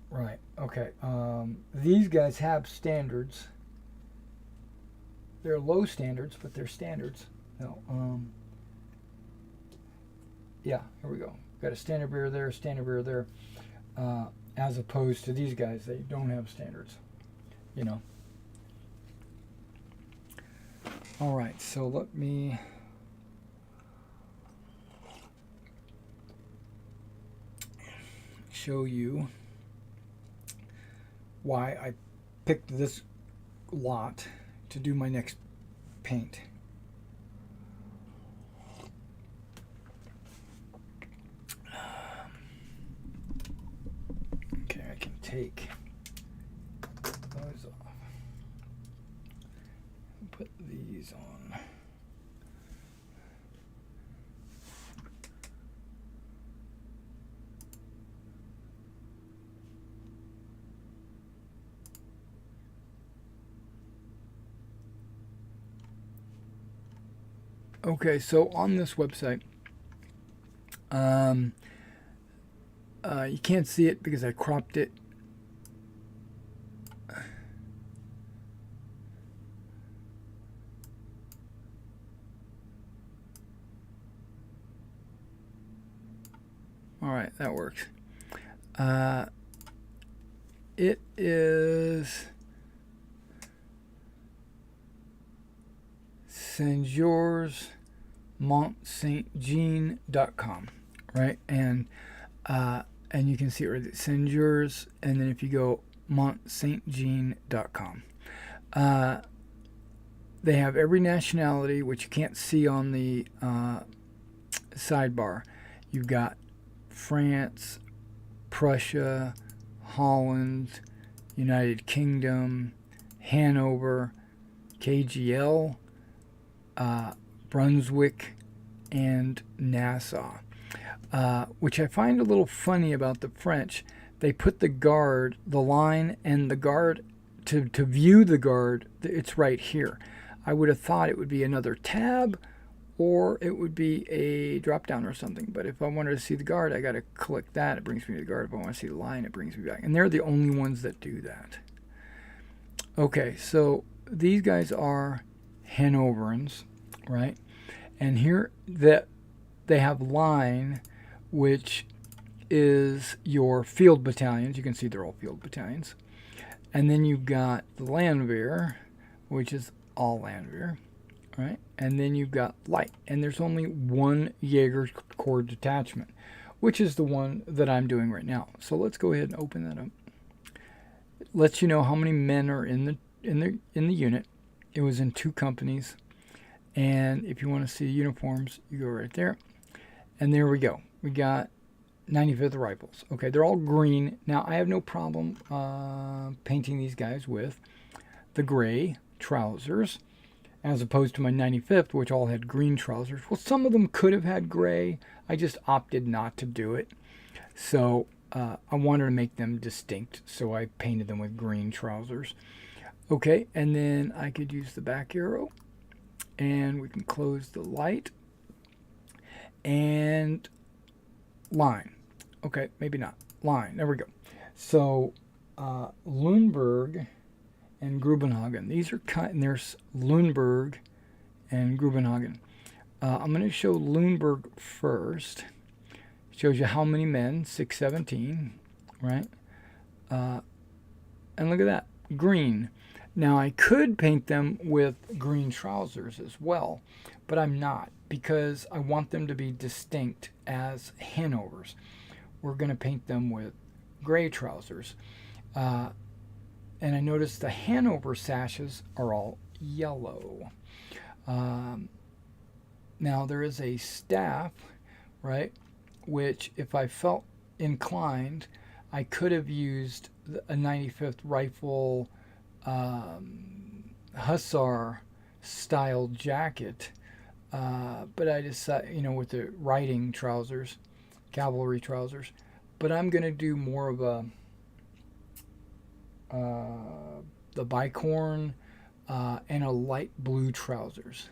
Right. Okay. These guys have standards. They're low standards, but they're standards. No. Yeah. Here we go. Got a standard bearer there, standard bearer there. As opposed to these guys, they don't have standards. All right. So let me show you why I picked this lot to do my next paint. Okay, I can take those off. Put these on. Okay, so on this website, you can't see it because I cropped it. All right, that works. It is Saint-Jean.com, right? And you can see it right there, Saint-Jean, and then if you go Saint-Jean.com. They have every nationality, which you can't see on the sidebar. You've got France, Prussia, Holland, United Kingdom, Hanover, KGL, Brunswick, and Nassau. Which I find a little funny about the French. They put the guard, the line, and the guard, to view the guard, it's right here. I would have thought it would be another tab, or it would be a drop down or something. But if I wanted to see the guard, I got to click that. It brings me to the guard. If I want to see the line, it brings me back. And they're the only ones that do that. Okay, so these guys are Hanoverians, right? And here that they have line, which is your field battalions. You can see they're all field battalions. And then you've got the Landwehr, which is all Landwehr, right? And then you've got light. And there's only one Jaeger Corps detachment, which is the one that I'm doing right now. So let's go ahead and open that up. It lets you know how many men are in the unit. It was in 2 companies. And if you want to see uniforms, you go right there. And there we go. We got 95th Rifles. Okay, they're all green. Now, I have no problem painting these guys with the gray trousers, as opposed to my 95th, which all had green trousers. Well, some of them could have had gray. I just opted not to do it. So I wanted to make them distinct, so I painted them with green trousers. Okay, and then I could use the back arrow, and we can close the light. And line. Okay, maybe not. Line. There we go. So, Lüneburg and Grubenhagen. These are cut, and there's Lüneburg and Grubenhagen. I'm going to show Lüneburg first. It shows you how many men, 617, right? And look at that, green. Now, I could paint them with green trousers as well, but I'm not, because I want them to be distinct as Hanovers. We're going to paint them with gray trousers. And I noticed the Hanover sashes are all yellow. Now, there is a staff, right, which if I felt inclined, I could have used a 95th Rifle Hussar style jacket. But I decided, with the riding trousers, cavalry trousers. But I'm going to do more of the bicorn and a light blue trousers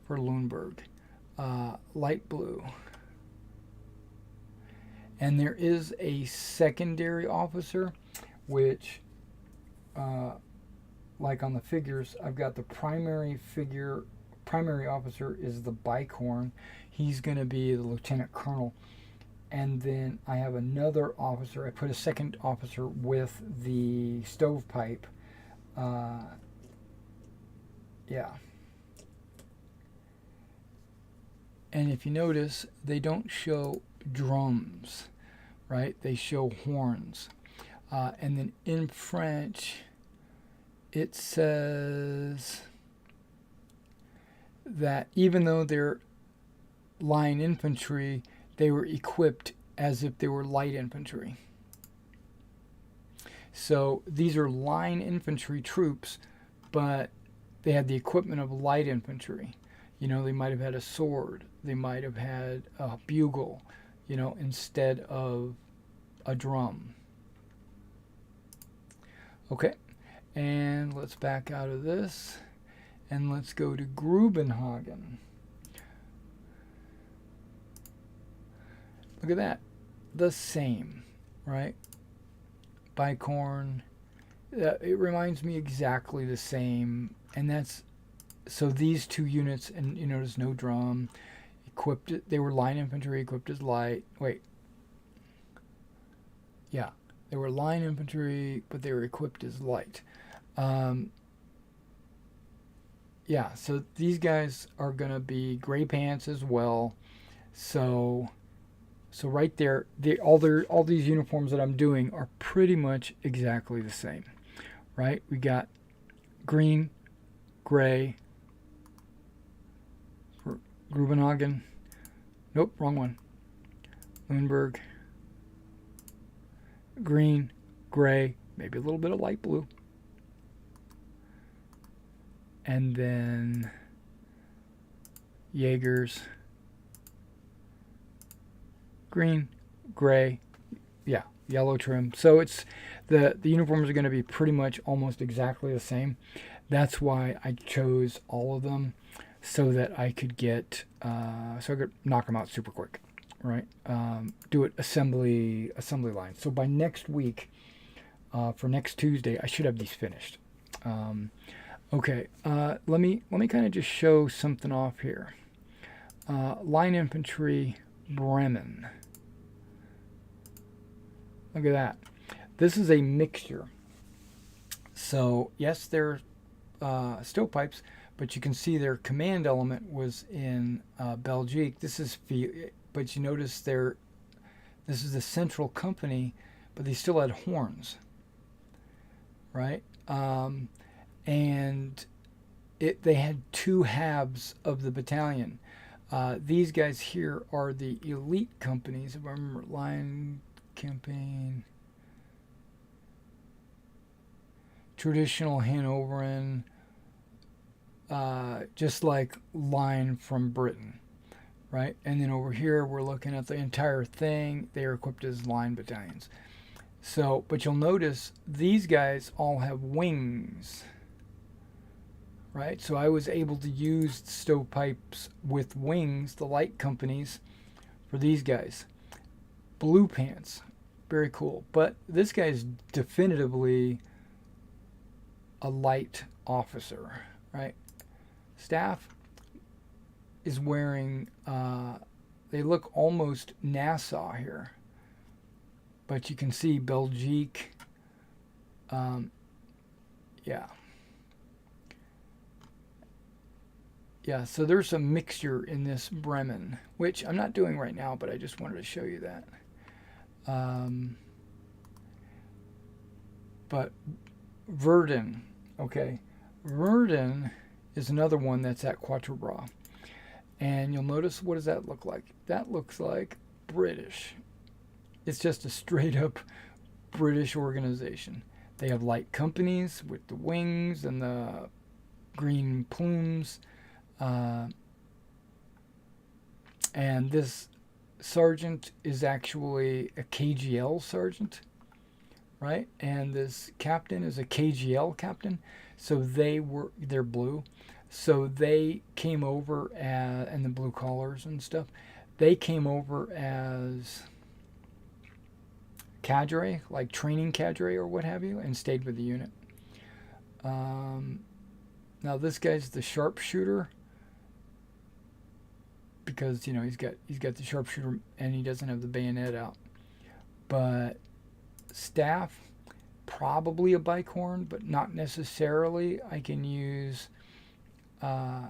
for Lüneburg. Light blue. And there is a secondary officer, which, like on the figures, I've got the primary officer is the bicorn. He's going to be the lieutenant colonel. And then I have another officer. I put a second officer with the stovepipe. Yeah. And if you notice, they don't show drums, right? They show horns. And then in French, it says that even though they're line infantry, they were equipped as if they were light infantry. So these are line infantry troops, but they had the equipment of light infantry. You know, they might have had a sword, they might have had a bugle, you know, instead of a drum. Okay, and let's back out of this, and let's go to Grubenhagen. Look at that, the same, right? Bicorn, it reminds me exactly the same, and that's, so these two units, and you notice no drum, equipped, they were line infantry equipped as light, wait, yeah, they were line infantry, but they were equipped as light. Yeah, so these guys are going to be gray pants as well. So right there, all these uniforms that I'm doing are pretty much exactly the same, right? We got green, gray for Grubenhagen. Nope, wrong one. Lundberg. Green, gray, maybe a little bit of light blue. And then Jaegers. Green, gray, yeah, yellow trim. So it's the uniforms are going to be pretty much almost exactly the same. That's why I chose all of them, so that I could get so I could knock them out super quick, right? Do it assembly line. So by next week, for next Tuesday, I should have these finished. Okay, let me kind of just show something off here. Line infantry, Bremen. Look at that. This is a mixture. So yes, they're stovepipes, but you can see their command element was in Belgique. This is, but you notice this is a central company, but they still had horns, right? And they had two halves of the battalion. These guys here are the elite companies. If I remember, line campaign, traditional Hanoverian, just like line from Britain, right? And then over here we're looking at the entire thing. They are equipped as line battalions. So, but you'll notice these guys all have wings, right? So I was able to use stovepipes with wings, the light companies, for these guys. Blue pants, very cool. But this guy's definitively a light officer, right? Staff is wearing, they look almost Nassau here. But you can see Belgique, yeah. Yeah, so there's a mixture in this Bremen, which I'm not doing right now, but I just wanted to show you that. But Verdun, okay. Verdun is another one that's at Quatre Bras. And you'll notice, what does that look like? That looks like British. It's just a straight up British organization. They have light companies with the wings and the green plumes. And this sergeant is actually a KGL sergeant, right? And this captain is a KGL captain. So they're blue. So they came over and the blue collars and stuff. They came over as cadre, like training cadre or what have you, and stayed with the unit. Now this guy's the sharpshooter, because you know he's got the sharpshooter and he doesn't have the bayonet out. But staff, probably a bicorn, but not necessarily. I can use the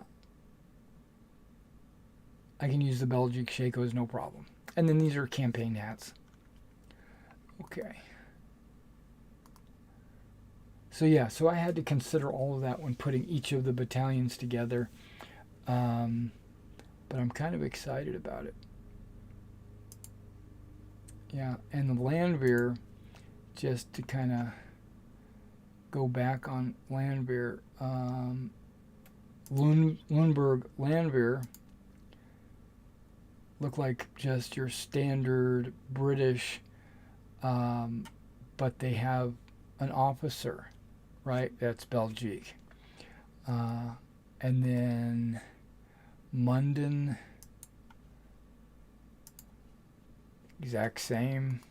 Belgique Shakos, no problem. And then these are campaign hats. Okay. So yeah, so I had to consider all of that when putting each of the battalions together. But I'm kind of excited about it. Yeah, and the Landwehr, just to kind of go back on Landwehr. Lundberg Landwehr look like just your standard British, but they have an officer, right? That's Belgique. And then Munden, exact same.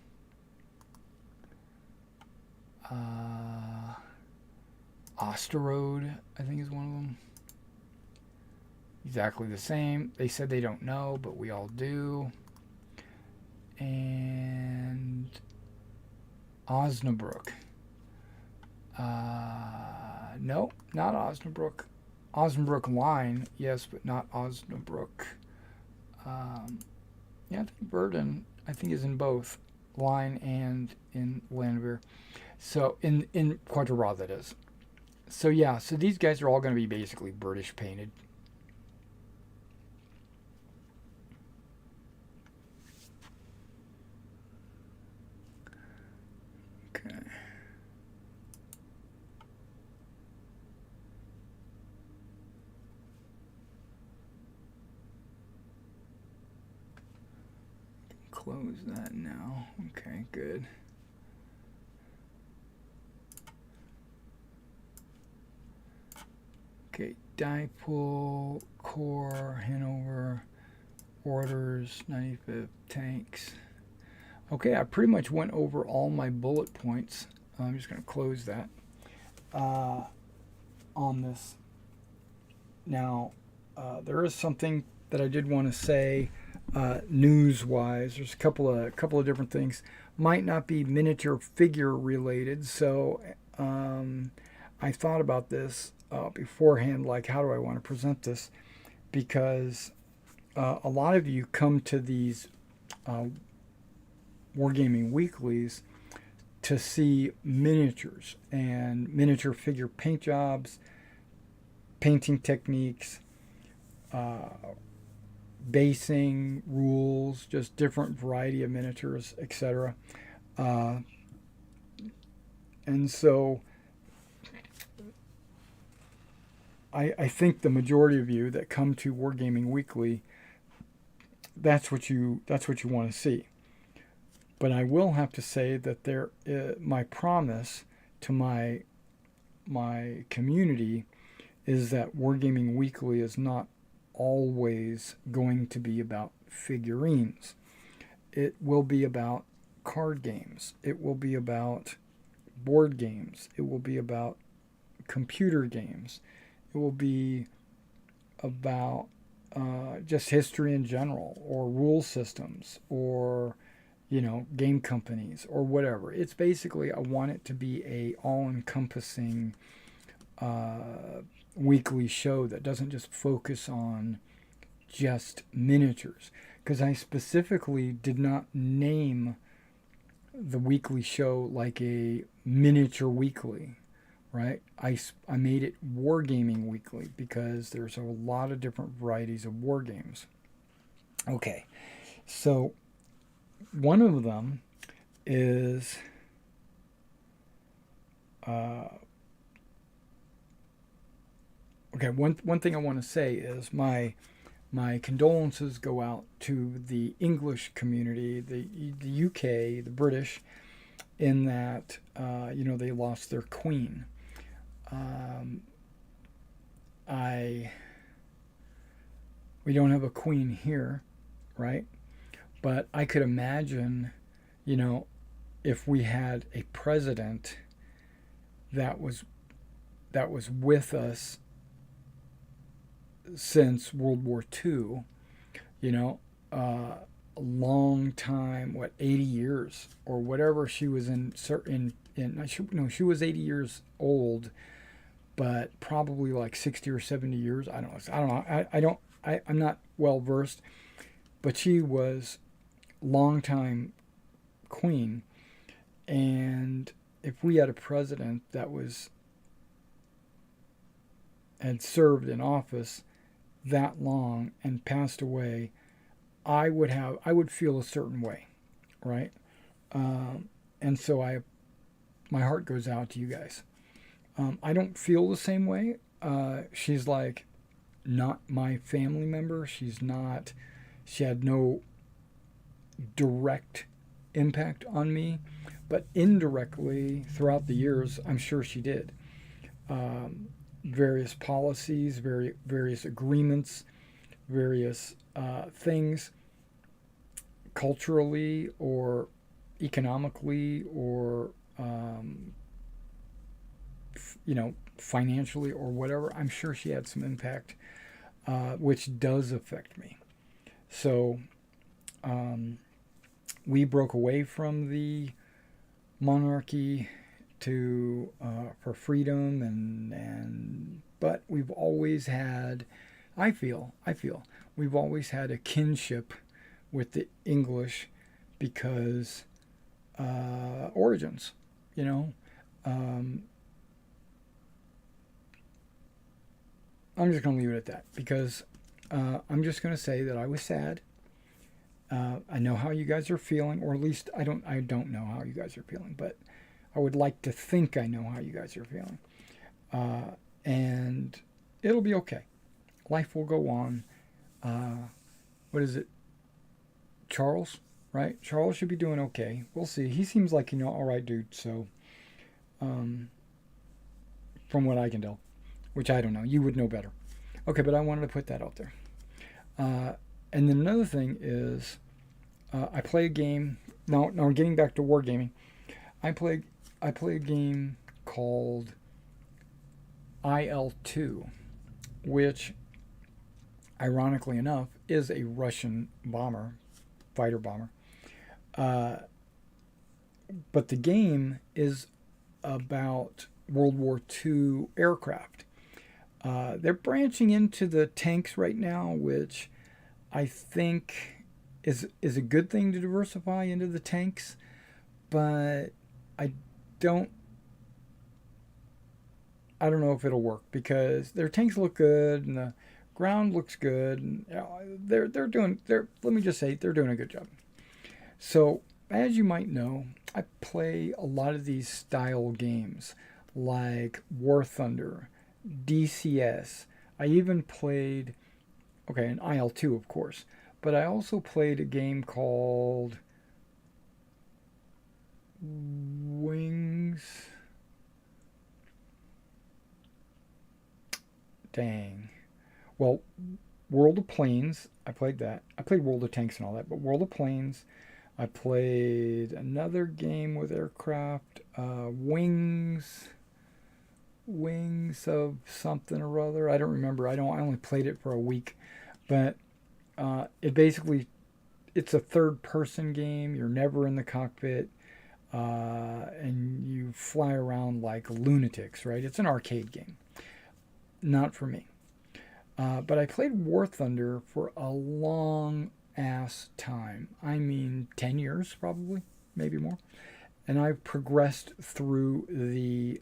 Osterode, I think, is one of them. Exactly the same. They said they don't know, but we all do. And Osnabrück. No, not Osnabrück. Osnabrück line, yes, but not Osnabrück. Yeah, I think Verdun, I think, is in both line and in Landwehr. So in Quadra, that is. So yeah, so these guys are all going to be basically British painted. Okay. Close that now. Okay, good. Okay, Dipole, Corps, Hanover, orders, 95th, tanks. Okay, I pretty much went over all my bullet points. I'm just going to close that on this. Now, there is something that I did want to say news-wise. There's a couple of different things. Might not be miniature figure related, so I thought about this beforehand, like how do I want to present this, because a lot of you come to these Wargaming weeklies to see miniatures and miniature figure paint jobs, painting techniques, basing rules, just different variety of miniatures, etc. And so I think the majority of you that come to Wargaming Weekly, that's what you want to see. But I will have to say that my promise to my community is that Wargaming Weekly is not always going to be about figurines. It will be about card games. It will be about board games. It will be about computer games. It will be about just history in general, or rule systems, or game companies, or whatever. It's basically, I want it to be a all-encompassing weekly show that doesn't just focus on just miniatures. Because I specifically did not name the weekly show like a miniature weekly, right? I made it Wargaming Weekly because there's a lot of different varieties of war games. Okay, so one of them is okay. One thing I want to say is my condolences go out to the English community, the UK, the British, in that they lost their queen. We don't have a queen here, right? But I could imagine, if we had a president that was with us since World War II, a long time, 80 years or whatever she was she was 80 years old, but probably like 60 or 70 years. I don't know. I'm not well versed, but she was long time queen. And if we had a president that had served in office that long and passed away, I would feel a certain way, right? And so my heart goes out to you guys. I don't feel the same way. She's like not my family member. She's not. She had no direct impact on me, but indirectly throughout the years, I'm sure she did. Various policies, various agreements, various things culturally or economically or financially or whatever. I'm sure she had some impact, which does affect me. So we broke away from the monarchy to for freedom and but we've always had I feel we've always had a kinship with the English because origins, you know. Um, I'm just going to leave it at that because I'm just going to say that I was sad. I know how you guys are feeling, or at least I don't know how you guys are feeling, but I would like to think I know how you guys are feeling. And it'll be okay. Life will go on. What is it? Charles, right? Charles should be doing okay. We'll see. He seems like, all right dude. So, um, from what I can tell, which I don't know. You would know better. Okay, but I wanted to put that out there. Uh, and then another thing is, I play a game. Now, getting back to wargaming, I play I play a game called IL-2, which, ironically enough, is a Russian fighter bomber. Uh, but the game is about World War II aircraft. They're branching into the tanks right now, which I think is a good thing to diversify into the tanks, but I don't I don't know if it'll work because their tanks look good and the ground looks good. And, they're doing let me just say they're doing a good job. So as you might know, I play a lot of these style games like War Thunder, DCS. I even played an IL-2 of course, but I also played a game called Wings. Dang. Well, World of Planes, I played that. I played World of Tanks and all that, but World of Planes, I played another game with aircraft, Wings of something or other. I don't remember. I only played it for a week, but it's a third person game. You're never in the cockpit, and you fly around like lunatics, right? It's an arcade game. Not for me. But I played War Thunder for a long ass time. I mean, 10 years probably, maybe more. And I've progressed through the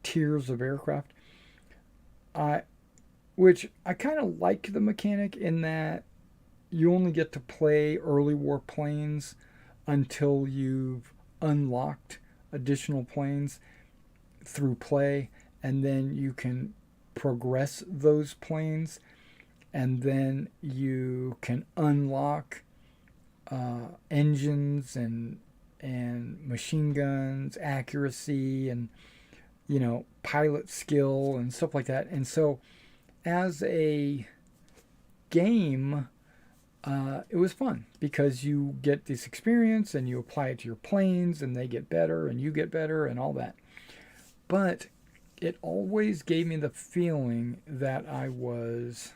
tiers of aircraft. I, which I kind of like the mechanic in that you only get to play early war planes until you've unlocked additional planes through play, and then you can progress those planes, and then you can unlock engines and machine guns, accuracy, and pilot skill and stuff like that. And so, as a game, it was fun because you get this experience and you apply it to your planes, and they get better, and you get better, and all that. But it always gave me the feeling that I was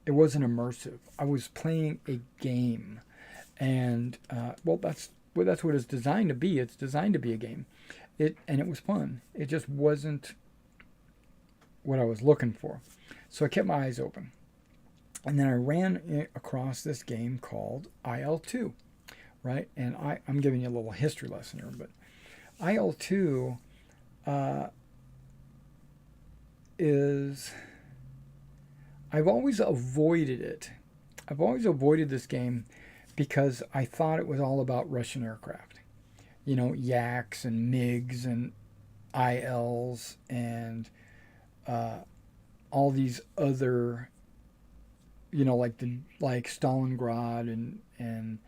it wasn't immersive. I was playing a game, and that's what it's designed to be. It's designed to be a game. It was fun. It just wasn't what I was looking for. So I kept my eyes open, and then I ran across this game called IL-2. Right? And I'm giving you a little history lesson here, but IL-2 is, I've always avoided it. I've always avoided this game because I thought it was all about Russian aircraft. You know, Yaks and MiGs and ILs and uh, all these other, you know, like Stalingrad and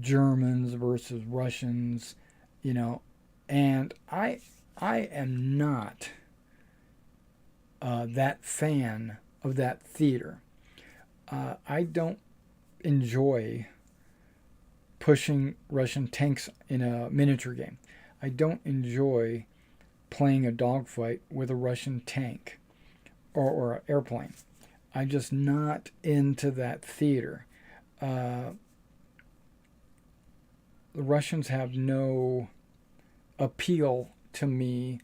Germans versus Russians, you know, and I am not that fan of that theater. I don't enjoy pushing Russian tanks in a miniature game. I don't enjoy playing a dogfight with a Russian tank or an airplane. I'm just not into that theater. Uh, the Russians have no appeal to me.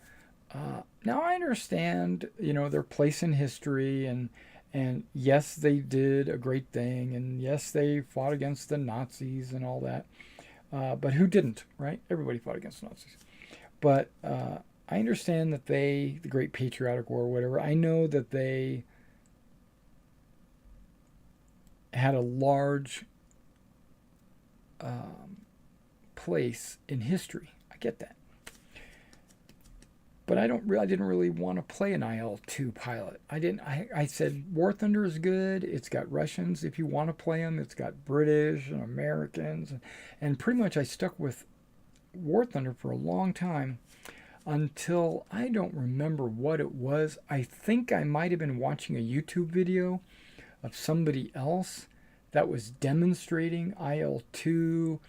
Now I understand, you know, their place in history, and yes, they did a great thing, and yes, they fought against the Nazis and all that. But who didn't, right? Everybody fought against the Nazis. But I understand that the Great Patriotic War, or whatever. I know that they had a large place in history. I get that. But I didn't really want to play an IL-2 pilot. I said War Thunder is good. It's got Russians if you want to play them. It's got British and Americans, and pretty much I stuck with War Thunder for a long time until I don't remember what it was. I think I might have been watching a YouTube video of somebody else that was demonstrating IL-2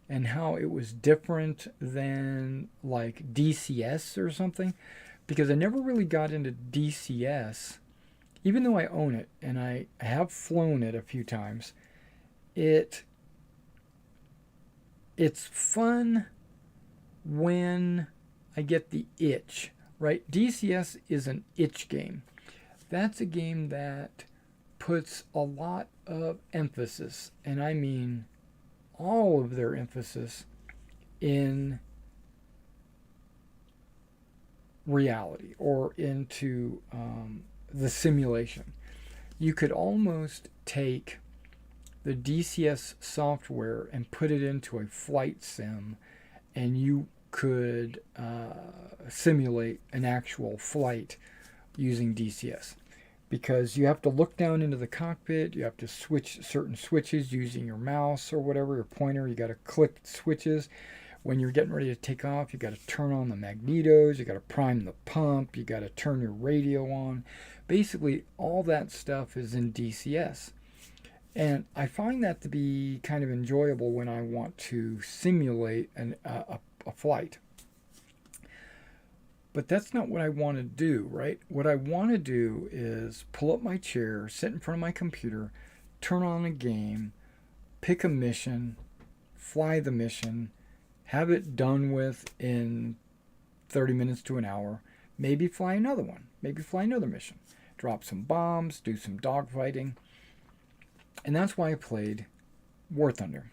and how it was different than like DCS or something, because I never really got into DCS, even though I own it and I have flown it a few times. It's fun when I get the itch, right? DCS is an itch game. That's a game that puts a lot of emphasis, and I mean all of their emphasis, in reality or into the simulation. You could almost take the DCS software and put it into a flight sim, and you could simulate an actual flight using DCS. Because you have to look down into the cockpit, you have to switch certain switches using your mouse or whatever, your pointer. You got to click switches. When you're getting ready to take off, you got to turn on the magnetos, you got to prime the pump, you got to turn your radio on. Basically, all that stuff is in DCS. And I find that to be kind of enjoyable when I want to simulate a flight. But that's not what I want to do, right? What I want to do is pull up my chair, sit in front of my computer, turn on a game, pick a mission, fly the mission, have it done with in 30 minutes to an hour, maybe fly another one, maybe fly another mission, drop some bombs, do some dogfighting. And that's why I played War Thunder.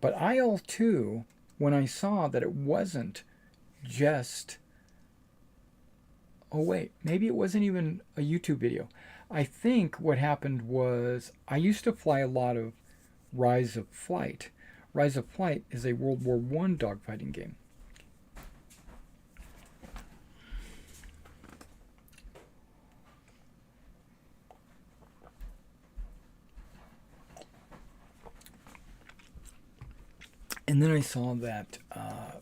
But IL-2, when I saw that it wasn't just, oh wait, maybe it wasn't even a YouTube video. I think what happened was I used to fly a lot of Rise of Flight. Rise of Flight is a World War I dogfighting game. And then I saw that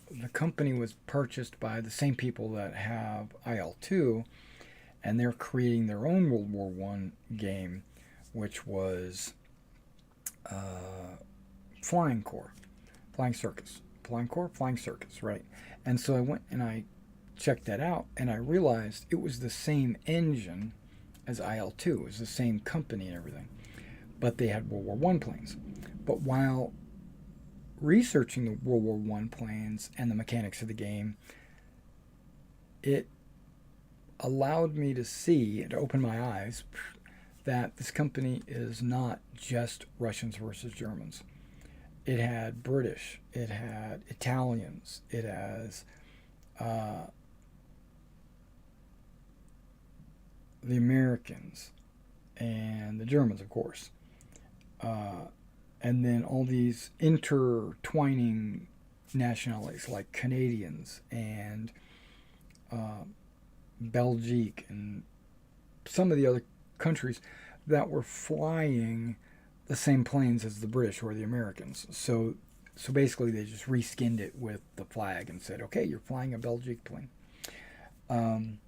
the company was purchased by the same people that have IL-2, and they're creating their own World War I game, which was Flying Corps, Flying Circus, Flying Corps, Flying Circus, right? And so I went and I checked that out, and I realized it was the same engine as IL-2. It was the same company and everything, but they had World War I planes. But while researching the World War I planes and the mechanics of the game, it allowed me to see and to open my eyes that this company is not just Russians versus Germans. It had British, it had Italians, it has the Americans and the Germans, of course. and then all these intertwining nationalities like Canadians and uh, Belgique and some of the other countries that were flying the same planes as the British or the Americans. So basically, they just reskinned it with the flag and said, "Okay, you're flying a Belgique plane." Um,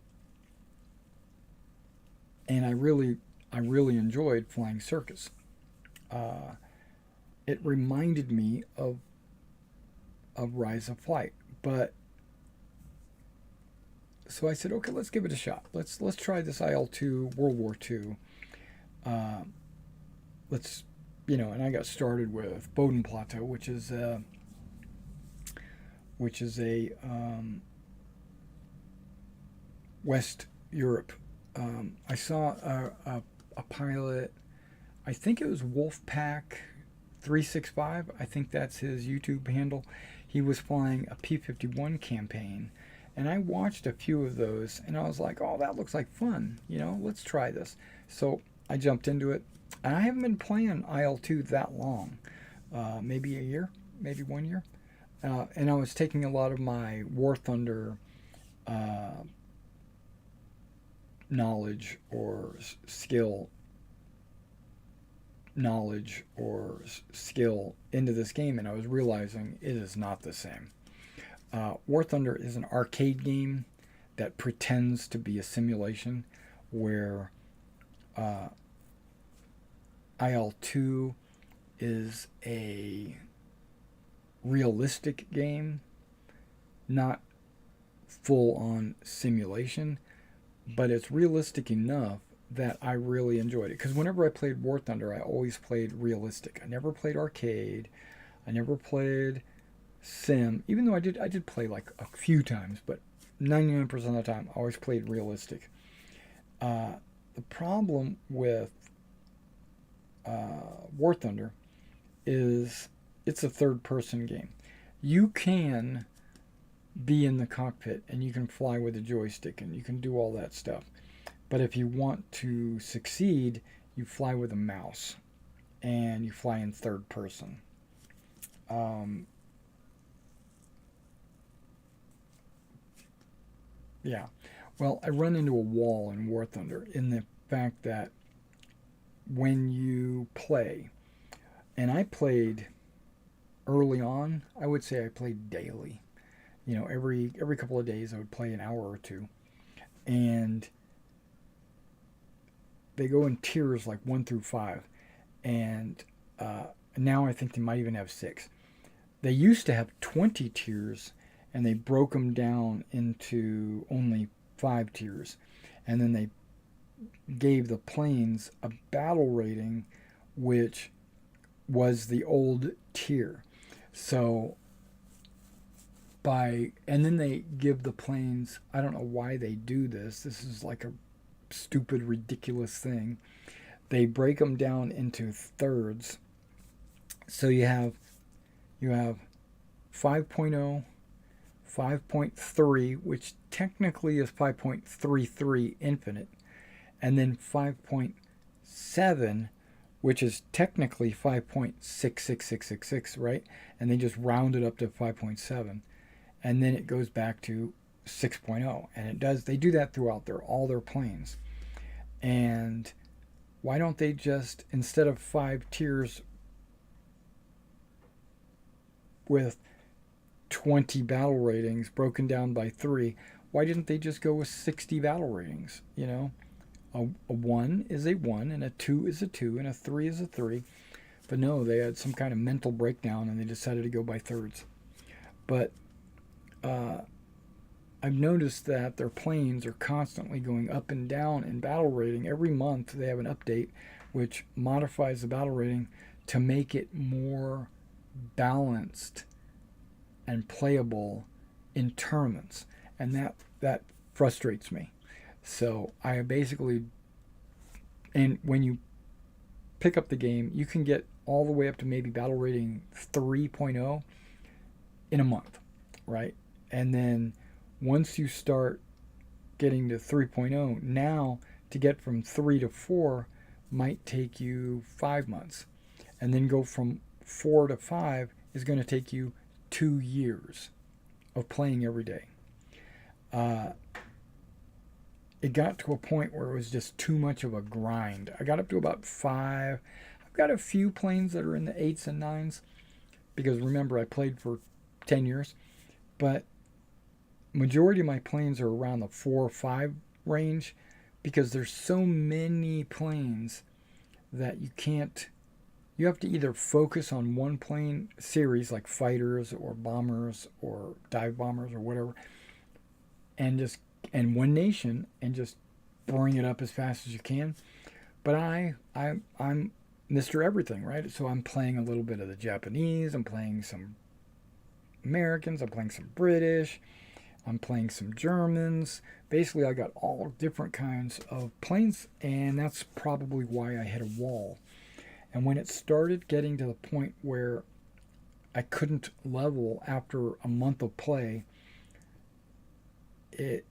and I really enjoyed flying circus. Uh, it reminded me of Rise of Flight, but so I said, okay, let's give it a shot. Let's try this IL-2 World War II. Uh, let's and I got started with Bodenplatte, which is a West Europe. I saw a pilot. I think it was Wolfpack 365. I think that's his YouTube handle. He was flying a P-51 campaign, and I watched a few of those, and I was like, "Oh, that looks like fun. Let's try this." So I jumped into it, and I haven't been playing IL-2 that long, maybe a year, maybe 1 year, and I was taking a lot of my War Thunder uh, knowledge or skill knowledge or skill into this game, and I was realizing it is not the same. War Thunder is an arcade game that pretends to be a simulation, where uh, IL-2 is a realistic game, not full on simulation, but it's realistic enough that I really enjoyed it. Because whenever I played War Thunder, I always played realistic. I never played arcade. I never played sim, even though I did play like a few times, but 99% of the time I always played realistic. The problem with War Thunder is it's a third person game. You can be in the cockpit and you can fly with a joystick and you can do all that stuff. But if you want to succeed, you fly with a mouse and you fly in third person. Um, yeah. Well, I run into a wall in War Thunder in the fact that when you play, and I played early on, I would say I played daily. Every couple of days I would play an hour or two, and they go in tiers like 1 through 5, and now I think they might even have 6. They used to have 20 tiers, and they broke them down into only 5 tiers, and then they gave the planes a battle rating, which was the old tier. So and then they give the planes, I don't know why they do this. This is like a stupid, ridiculous thing. They break them down into thirds. So you have 5.0, 5.3, which technically is 5.33 infinite, and then 5.7, which is technically 5.66666, right? And they just round it up to 5.7, and then it goes back to 6.0, and they do that throughout all their planes. And why don't they just, instead of 5 tiers with 20 battle ratings broken down by 3, why didn't they just go with 60 battle ratings? A 1 is a 1, and a 2 is a 2, and a 3 is a 3. But no, they had some kind of mental breakdown, and they decided to go by thirds. But I've noticed that their planes are constantly going up and down in battle rating. Every month they have an update which modifies the battle rating to make it more balanced and playable in tournaments. And that frustrates me. So I basically, and when you pick up the game, you can get all the way up to maybe battle rating 3.0 in a month, right? And then once you start getting to 3.0, now to get from 3 to 4 might take you 5 months. and then go from 4 to 5 is going to take you 2 years of playing every day. It got to a point where it was just too much of a grind. I got up to about 5. I've got a few planes that are in the 8s and 9s because remember I played for 10 years, but majority of my planes are around the 4 or 5 range because there's so many planes that you have to either focus on one plane series like fighters or bombers or dive bombers or whatever, and one nation and just bring it up as fast as you can. But I'm Mr. Everything, right? So I'm playing a little bit of the Japanese, I'm playing some Americans, I'm playing some British, I'm playing some Germans. Basically, I got all different kinds of planes, and that's probably why I hit a wall. And when it started getting to the point where I couldn't level after a month of play, it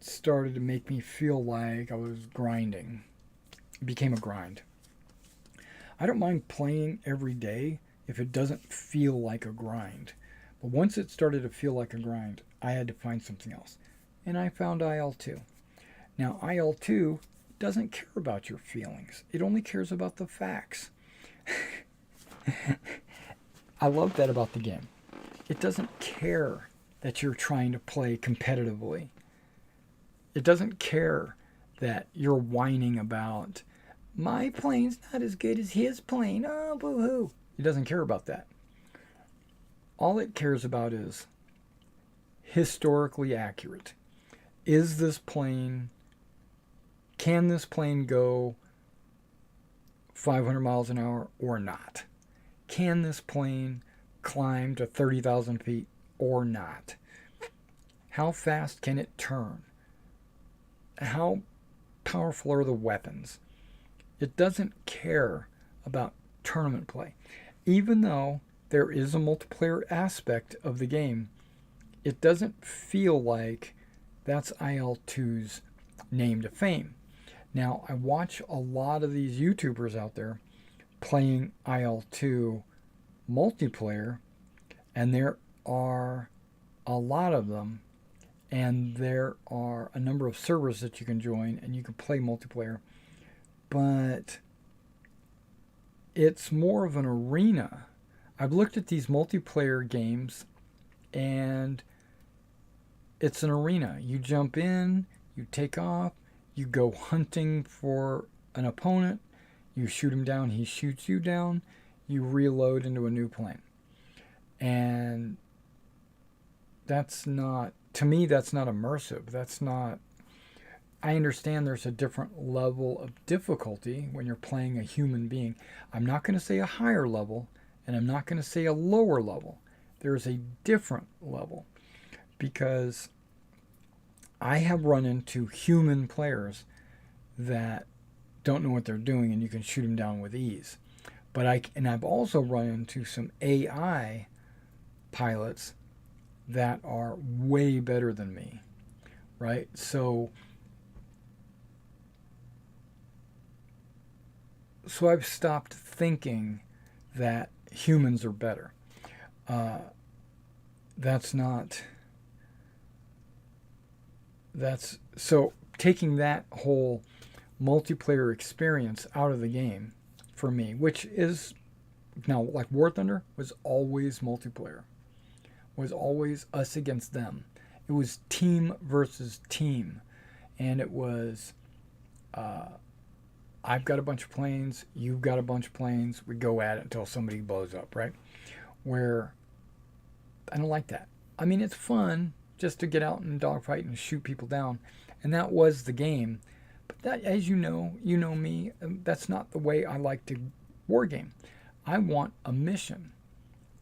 started to make me feel like I was grinding. It became a grind. I don't mind playing every day if it doesn't feel like a grind. But once it started to feel like a grind, I had to find something else. And I found IL-2. Now, IL-2 doesn't care about your feelings. It only cares about the facts. I love that about the game. It doesn't care that you're trying to play competitively. It doesn't care that you're whining about, my plane's not as good as his plane. Oh, boo-hoo. It doesn't care about that. All it cares about is historically accurate. Is this plane, can this plane go 500 miles an hour or not? Can this plane climb to 30,000 feet or not? How fast can it turn? How powerful are the weapons? It doesn't care about tournament play. Even though there is a multiplayer aspect of the game, it doesn't feel like that's IL-2's name to fame. Now, I watch a lot of these YouTubers out there playing IL-2 multiplayer, and there are a lot of them, and there are a number of servers that you can join, and you can play multiplayer, but it's more of an arena. I've looked at these multiplayer games, and it's an arena. You jump in, you take off, you go hunting for an opponent, you shoot him down, he shoots you down, you reload into a new plane. And that's not, to me, that's not immersive. That's not, I understand there's a different level of difficulty when you're playing a human being. I'm not going to say a higher level, and I'm not going to say a lower level. There is a different level, because I have run into human players that don't know what they're doing, and you can shoot them down with ease. But I've also run into some AI pilots that are way better than me, right? So I've stopped thinking that humans are better. So taking that whole multiplayer experience out of the game for me, which is now like War Thunder was always multiplayer, was always us against them. It was team versus team, and it was I've got a bunch of planes, you've got a bunch of planes, we go at it until somebody blows up, right? Where I don't like that. I mean, it's fun just to get out and dogfight and shoot people down, and that was the game. But that, as you know me, that's not the way I like to wargame. I want a mission.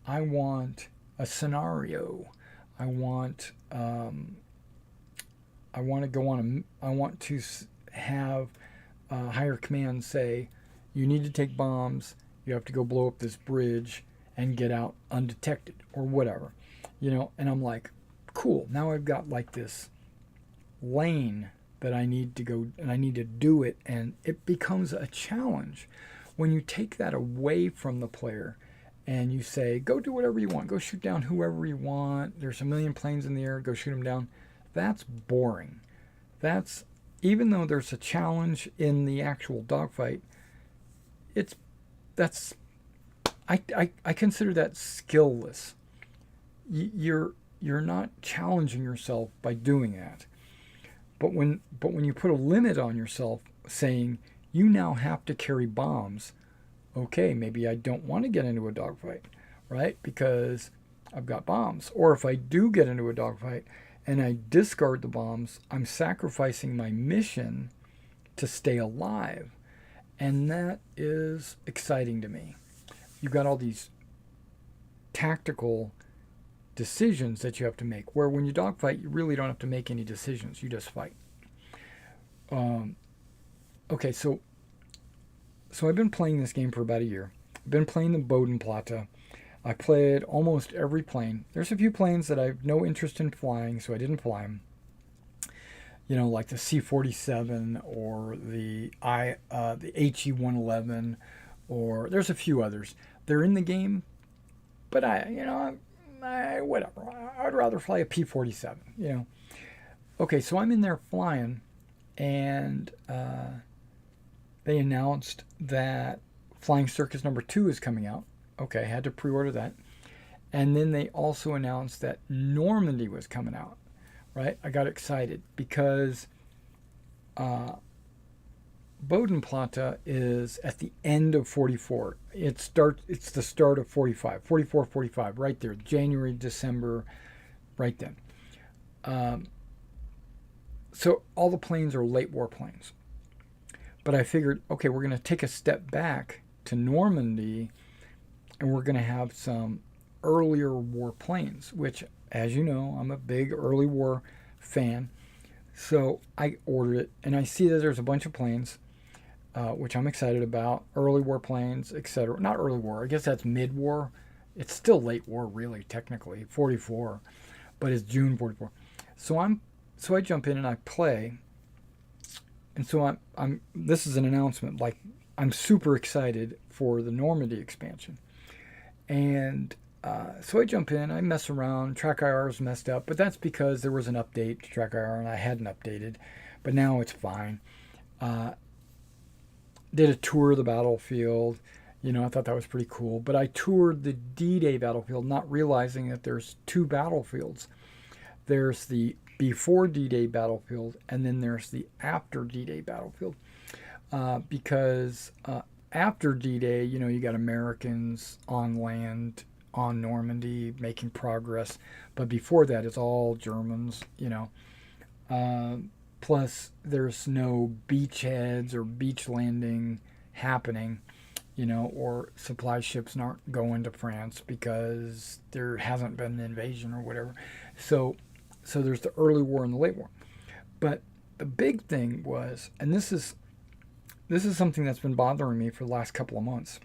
I want a scenario. I want to go on I want to have higher command say, you need to take bombs, you have to go blow up this bridge and get out undetected or whatever, and I'm like, cool, now I've got like this lane that I need to go, and I need to do it, and it becomes a challenge. when you take that away from the player and you say, go do whatever you want, go shoot down whoever you want, there's a million planes in the air, go shoot them down, that's boring. That's, even though there's a challenge in the actual dogfight, I consider that skillless. You're not challenging yourself by doing that. But when you put a limit on yourself, saying you now have to carry bombs, okay, maybe I don't want to get into a dogfight, right? Because I've got bombs. Or if I do get into a dogfight and I discard the bombs, I'm sacrificing my mission to stay alive. And that is exciting to me. You've got all these tactical decisions that you have to make, where when you dogfight, you really don't have to make any decisions. You just fight. Okay, so I've been playing this game for about a year. I've been playing the Bodenplatte. I played almost every plane. There's a few planes that I have no interest in flying, so I didn't fly them. You know, like the C-47 or the HE-111, or there's a few others. They're in the game, but whatever. I'd rather fly a P-47, you know. Okay, so I'm in there flying, and they announced that Flying Circus number 2 is coming out. Okay, I had to pre-order that. And then they also announced that Normandy was coming out, right? I got excited because Bodenplatte is at the end of 44. It's the start of 45. 44, 45, right there. January, December, right then. So all the planes are late war planes. But I figured, okay, we're going to take a step back to Normandy, and we're going to have some earlier war planes, which, as you know, I'm a big early war fan. So I ordered it, and I see that there's a bunch of planes, which I'm excited about. Early war planes, etc. Not early war. I guess that's mid-war. It's still late war, really, technically, 44, but it's June 44. So I jump in and I play, and so I'm. This is an announcement. Like, I'm super excited for the Normandy expansion, and so I jump in. I mess around. Track IR is messed up, but that's because there was an update to Track IR and I hadn't updated, but now it's fine. Did a tour of the battlefield. You know, I thought that was pretty cool. But I toured the D-Day battlefield, not realizing that there's two battlefields. There's the before D-Day battlefield, and then there's the after D-Day battlefield. Because after D-Day, you know, you got Americans on land, on Normandy, making progress. But before that, it's all Germans, you know. Plus, there's no beachheads or beach landing happening, you know, or supply ships aren't going to France because there hasn't been an invasion or whatever. So there's the early war and the late war. But the big thing was, and this is something that's been bothering me for the last couple of months,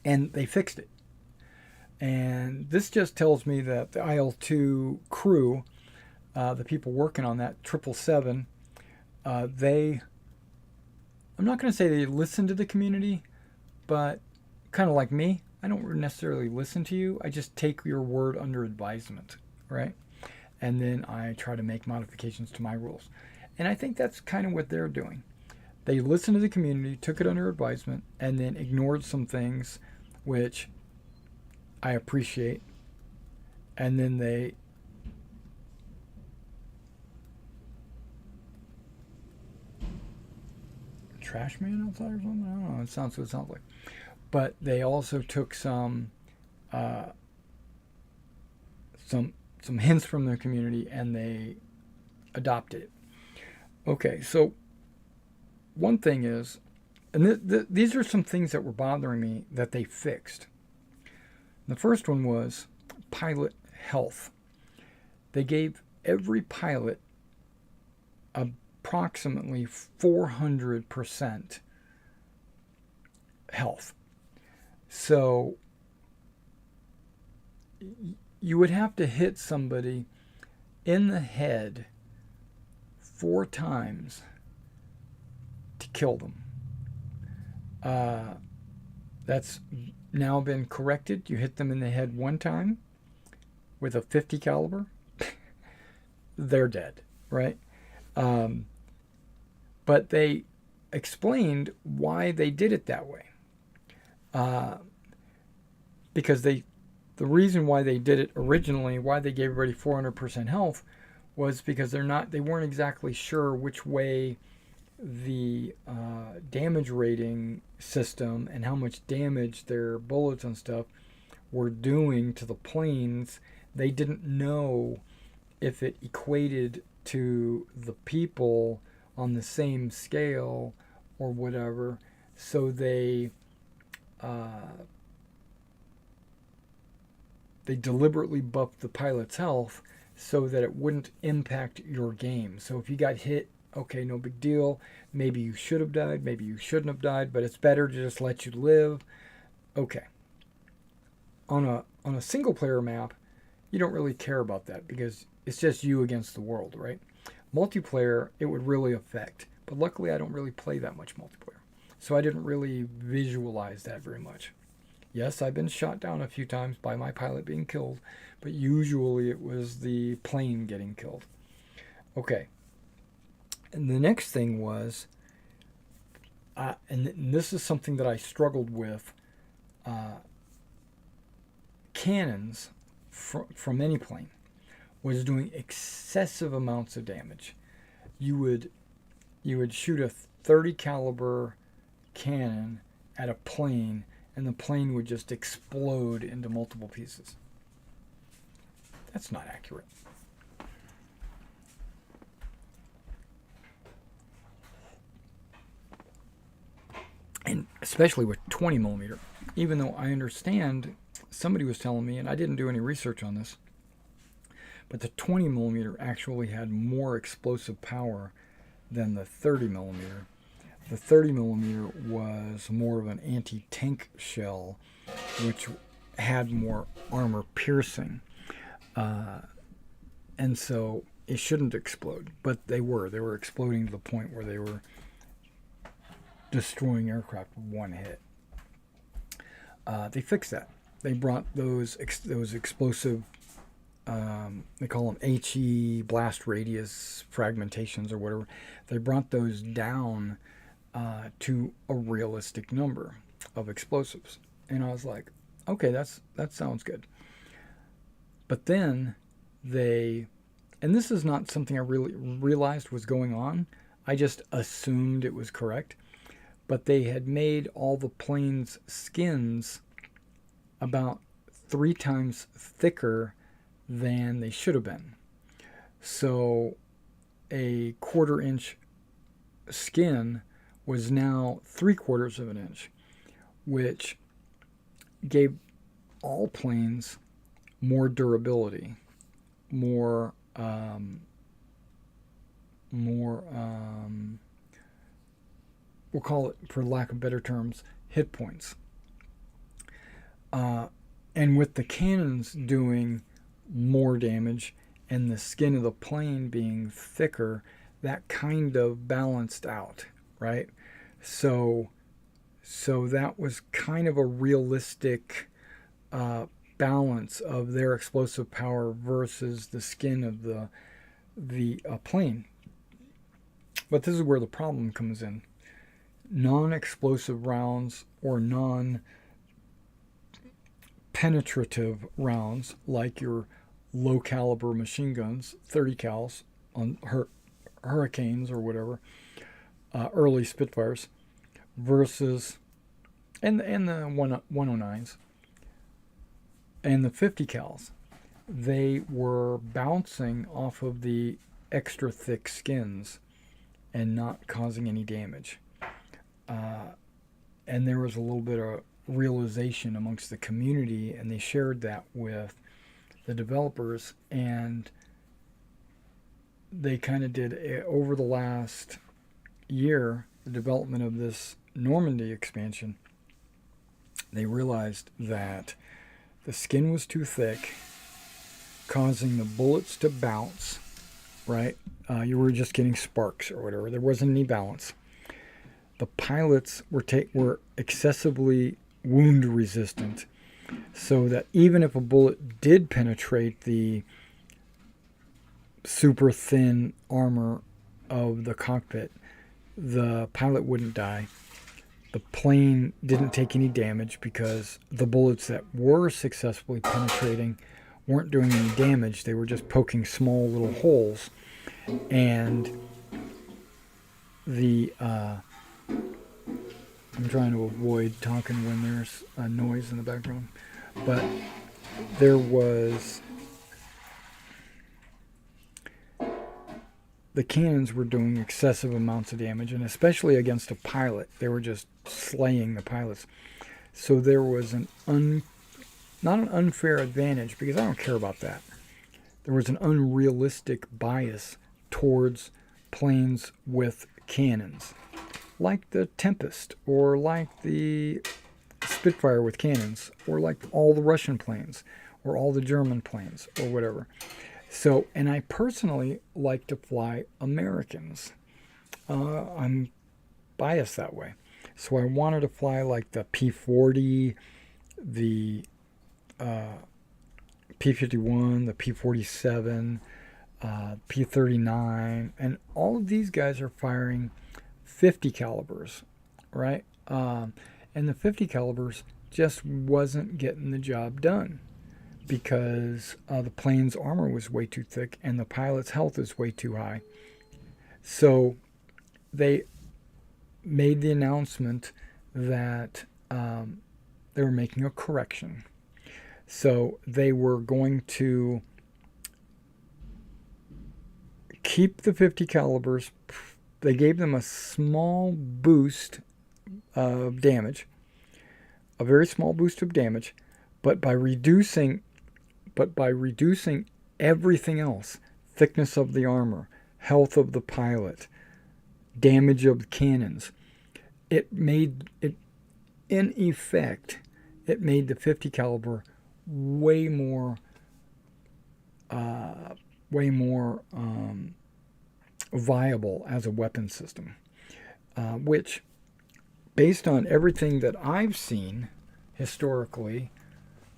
and they fixed it. And this just tells me that the IL-2 crew, the people working on that 777, I'm not going to say they listen to the community, but kind of like me, I don't necessarily listen to you. I just take your word under advisement, right? And then I try to make modifications to my rules. And I think that's kind of what they're doing. They listened to the community, took it under advisement, and then ignored some things, which I appreciate. And then they trash man outside or something? I don't know. It sounds what it sounds like. But they also took some hints from their community and they adopted it. Okay, so one thing is, and these are some things that were bothering me that they fixed. The first one was pilot health. They gave every pilot approximately 400% health. So you would have to hit somebody in the head 4 times to kill them. That's now been corrected. You hit them in the head one time with a 50 caliber, they're dead, right? Um, but they explained why they did it that way. Uh, because the reason why they did it originally, why they gave everybody 400% health, was because they weren't exactly sure which way the damage rating system and how much damage their bullets and stuff were doing to the planes. They didn't know if it equated to the people on the same scale or whatever. So they deliberately buffed the pilot's health so that it wouldn't impact your game. So if you got hit, okay, no big deal. Maybe you should have died, maybe you shouldn't have died, but it's better to just let you live. Okay. On a single player map, you don't really care about that because it's just you against the world, right? Multiplayer, it would really affect. But luckily, I don't really play that much multiplayer. So I didn't really visualize that very much. Yes, I've been shot down a few times by my pilot being killed, but usually it was the plane getting killed. Okay. And the next thing was, and this is something that I struggled with, cannons from any plane was doing excessive amounts of damage. You would shoot a 30 caliber cannon at a plane and the plane would just explode into multiple pieces. That's not accurate. And especially with 20 millimeter, even though I understand, somebody was telling me, and I didn't do any research on this, but the 20 millimeter actually had more explosive power than the 30 millimeter. The 30 millimeter was more of an anti-tank shell, which had more armor piercing. And so it shouldn't explode, but they were exploding to the point where they were destroying aircraft with one hit. They fixed that. They brought those explosive, they call them HE, blast radius fragmentations or whatever. They brought those down to a realistic number of explosives. And I was like, okay, that sounds good. But then and this is not something I really realized was going on. I just assumed it was correct. But they had made all the plane's skins about 3 times thicker than they should have been. So a 1/4 inch skin was now 3/4 of an inch, which gave all planes more durability, more we'll call it, for lack of better terms, hit points. And with the cannons doing more damage and the skin of the plane being thicker, that kind of balanced out, right? So that was kind of a realistic balance of their explosive power versus the skin of the plane. But this is where the problem comes in. Non-explosive rounds or non-penetrative rounds, like your low caliber machine guns, 30 cals on Hurricanes or whatever, early Spitfires, versus and the 109s and the 50 cals, they were bouncing off of the extra thick skins and not causing any damage. And there was a little bit of realization amongst the community, and they shared that with the developers, and they kind of did, over the last year, the development of this Normandy expansion, they realized that the skin was too thick, causing the bullets to bounce, right? You were just getting sparks or whatever. There wasn't any balance. The pilots were excessively wound resistant, so that even if a bullet did penetrate the super thin armor of the cockpit, the pilot wouldn't die. The plane didn't take any damage because the bullets that were successfully penetrating weren't doing any damage. They were just poking small little holes. And the I'm trying to avoid talking when there's a noise in the background, but there was, the cannons were doing excessive amounts of damage, and especially against a pilot, they were just slaying the pilots. So there was not an unfair advantage, because I don't care about that. There was an unrealistic bias towards planes with cannons, like the Tempest, or like the Spitfire with cannons, or like all the Russian planes, or all the German planes, or whatever. So, and I personally like to fly Americans. I'm biased that way. So I wanted to fly like the P-40, the P-51, the P-47, P-39, and all of these guys are firing 50 calibers, right? And the 50 calibers just wasn't getting the job done, because the plane's armor was way too thick and the pilot's health is way too high. So they made the announcement that they were making a correction. So they were going to keep the 50 calibers. They gave them a small boost of damage, a very small boost of damage, but by reducing everything else, thickness of the armor, health of the pilot, damage of the cannons, it made it, in effect, it made the 50 caliber way more viable as a weapon system, which, based on everything that I've seen historically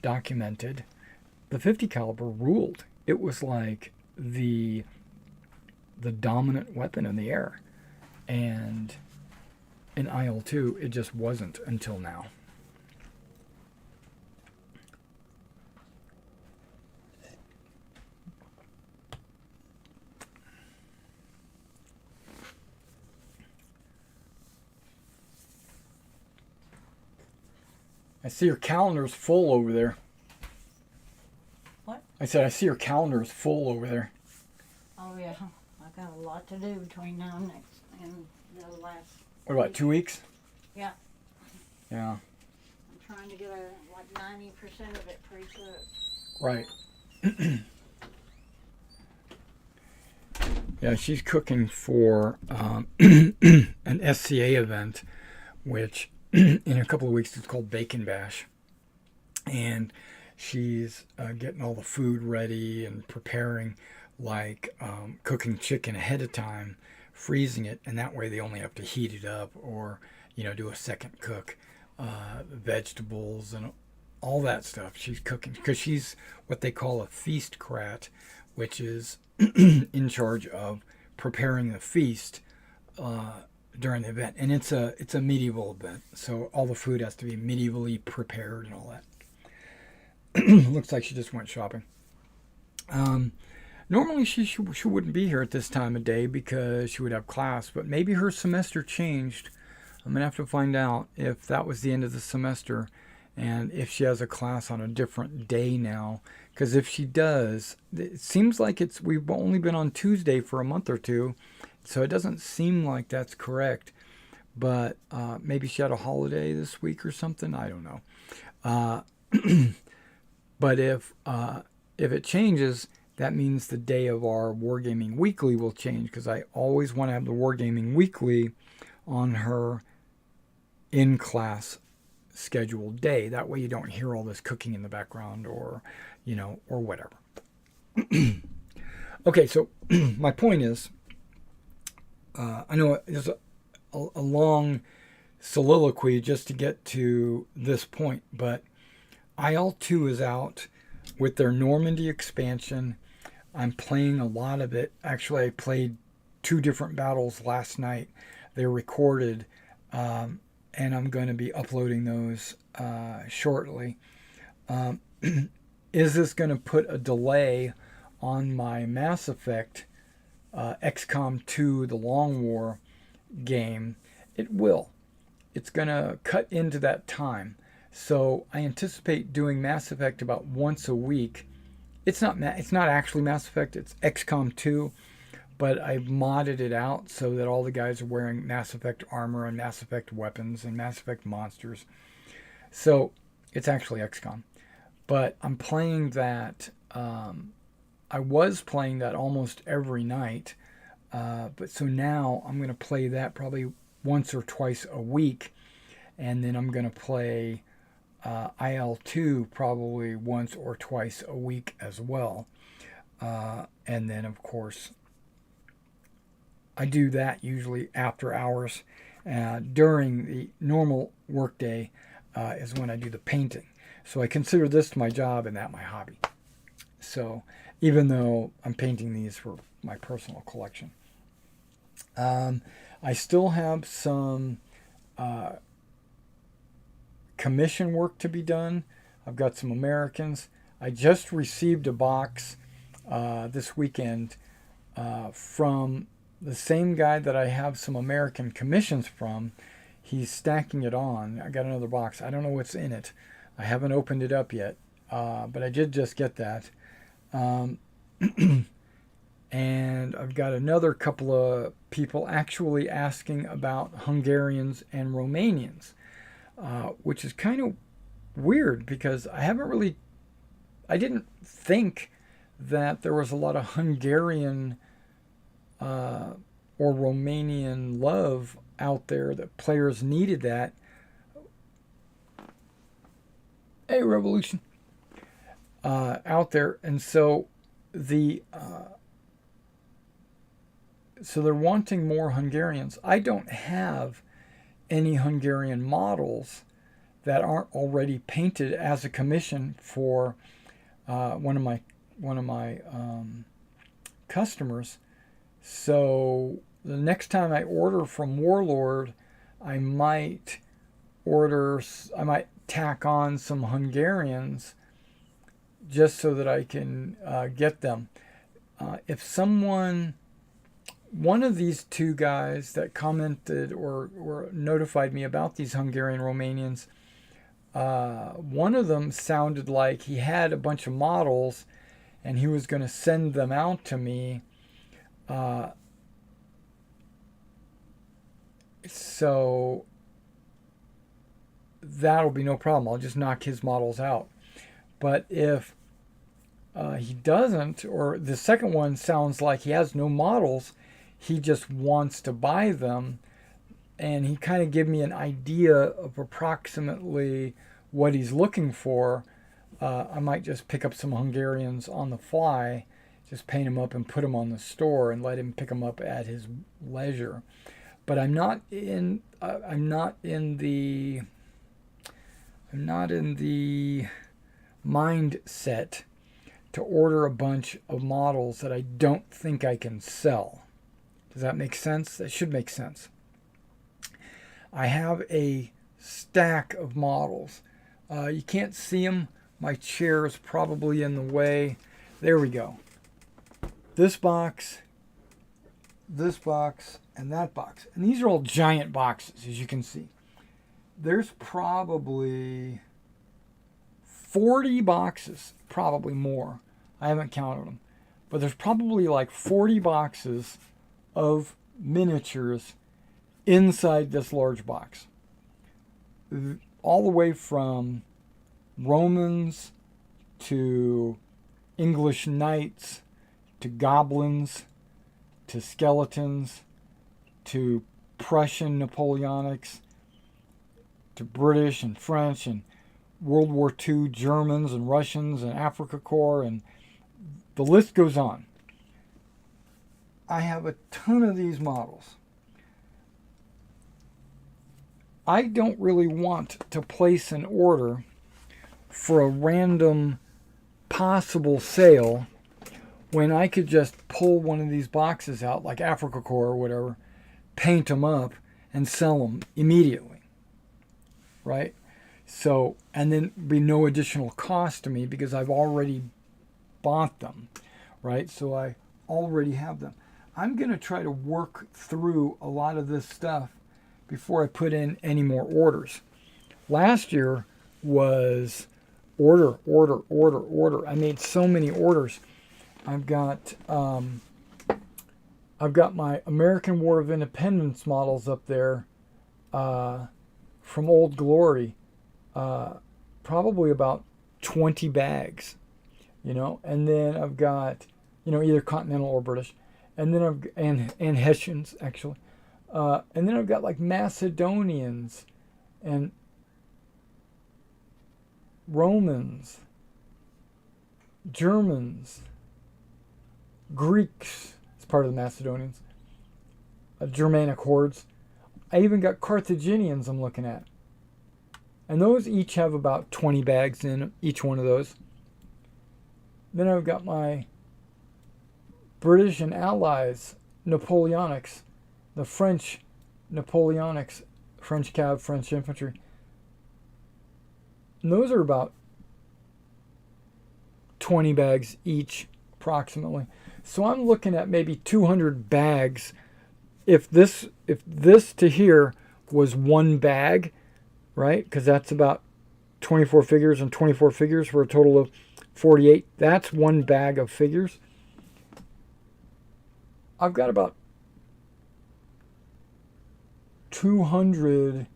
documented, the 50 caliber ruled. It was like the dominant weapon in the air, and in IL-2 it just wasn't until now. I see your calendar's full over there. What? I said I see your calendar's full over there. Oh yeah, I got a lot to do between now and next and the last. What about 2 weeks? Yeah. Yeah. I'm trying to get like 90% of it pre-cooked. Right. Yeah, she's cooking for an SCA event, which in a couple of weeks it's called Bacon Bash. And she's getting all the food ready and preparing, like cooking chicken ahead of time, freezing it, and that way they only have to heat it up or, do a second cook. Vegetables and all that stuff she's cooking, because she's what they call a feastcrat, which is in charge of preparing the feast during the event. And it's a medieval event, so all the food has to be medievally prepared and all that. Looks like she just went shopping. Normally she wouldn't be here at this time of day because she would have class, but maybe her semester changed. I'm gonna have to find out if that was the end of the semester and if she has a class on a different day now. Because if she does, it seems like we've only been on Tuesday for a month or two, so it doesn't seem like that's correct. But maybe she had a holiday this week or something. I don't know. But if it changes, that means the day of our Wargaming Weekly will change, because I always want to have the Wargaming Weekly on her in-class scheduled day. That way you don't hear all this cooking in the background or whatever. Okay, so my point is, I know it's a long soliloquy just to get to this point, but IL-2 is out with their Normandy expansion. I'm playing a lot of it. Actually, I played 2 different battles last night. They're recorded, and I'm going to be uploading those shortly. Is this going to put a delay on my Mass Effect XCOM 2 The Long War game? It will. It's going to cut into that time. So I anticipate doing Mass Effect about once a week. It's not actually Mass Effect, it's XCOM 2, but I've modded it out so that all the guys are wearing Mass Effect armor and Mass Effect weapons and Mass Effect monsters. So it's actually XCOM. But I'm playing that. I was playing that almost every night. But so now I'm going to play that probably once or twice a week. And then I'm going to play IL-2 probably once or twice a week as well. And then, of course, I do that usually after hours. During the normal workday is when I do the painting. So I consider this my job and that my hobby. So even though I'm painting these for my personal collection. I still have some commission work to be done. I've got some Americans. I just received a box this weekend from the same guy that I have some American commissions from. He's stacking it on. I got another box. I don't know what's in it. I haven't opened it up yet, but I did just get that. And I've got another couple of people actually asking about Hungarians and Romanians, which is kind of weird because I didn't think that there was a lot of Hungarian or Romanian love out there, that players needed that. Hey, Revolution. Out there. And so so they're wanting more Hungarians. I don't have any Hungarian models that aren't already painted as a commission for one of my customers. So the next time I order from Warlord, I might tack on some Hungarians just so that I can get them. If one of these 2 guys that commented or notified me about these Hungarian Romanians, one of them sounded like he had a bunch of models and he was going to send them out to me. So that'll be no problem. I'll just knock his models out. But if he doesn't, or the second one sounds like he has no models, he just wants to buy them, and he kind of gave me an idea of approximately what he's looking for, I might just pick up some Hungarians on the fly, just paint them up and put them on the store and let him pick them up at his leisure. But I'm not in the mindset to order a bunch of models that I don't think I can sell. Does that make sense? That should make sense. I have a stack of models. You can't see them. My chair is probably in the way. There we go. This box, and that box. And these are all giant boxes, as you can see. There's probably 40 boxes, probably more. I haven't counted them. But there's probably like 40 boxes of miniatures inside this large box. All the way from Romans to English knights to goblins to skeletons to Prussian Napoleonics to British and French and World War II Germans and Russians and Afrika Korps, and the list goes on. I have a ton of these models. I don't really want to place an order for a random possible sale when I could just pull one of these boxes out, like Africa Core or whatever, paint them up, and sell them immediately, right? So, and then be no additional cost to me because I've already bought them, right? So I already have them. I'm going to try to work through a lot of this stuff before I put in any more orders. Last year was order. I made so many orders. I've got my American War of Independence models up there from Old Glory, probably about 20 bags, and then I've got, either Continental or British, and then and Hessians actually, and then I've got like Macedonians and Romans, Germans, Greeks. It's part of the Macedonians. Germanic hordes. I even got Carthaginians I'm looking at. And those each have about 20 bags in each one of those. Then I've got my British and Allies Napoleonics, the French Napoleonics, French cav, French infantry. And those are about 20 bags each, approximately. So I'm looking at maybe 200 bags. If this to here was one bag, right? Because that's about 24 figures and 24 figures for a total of 48. That's one bag of figures. I've got about 200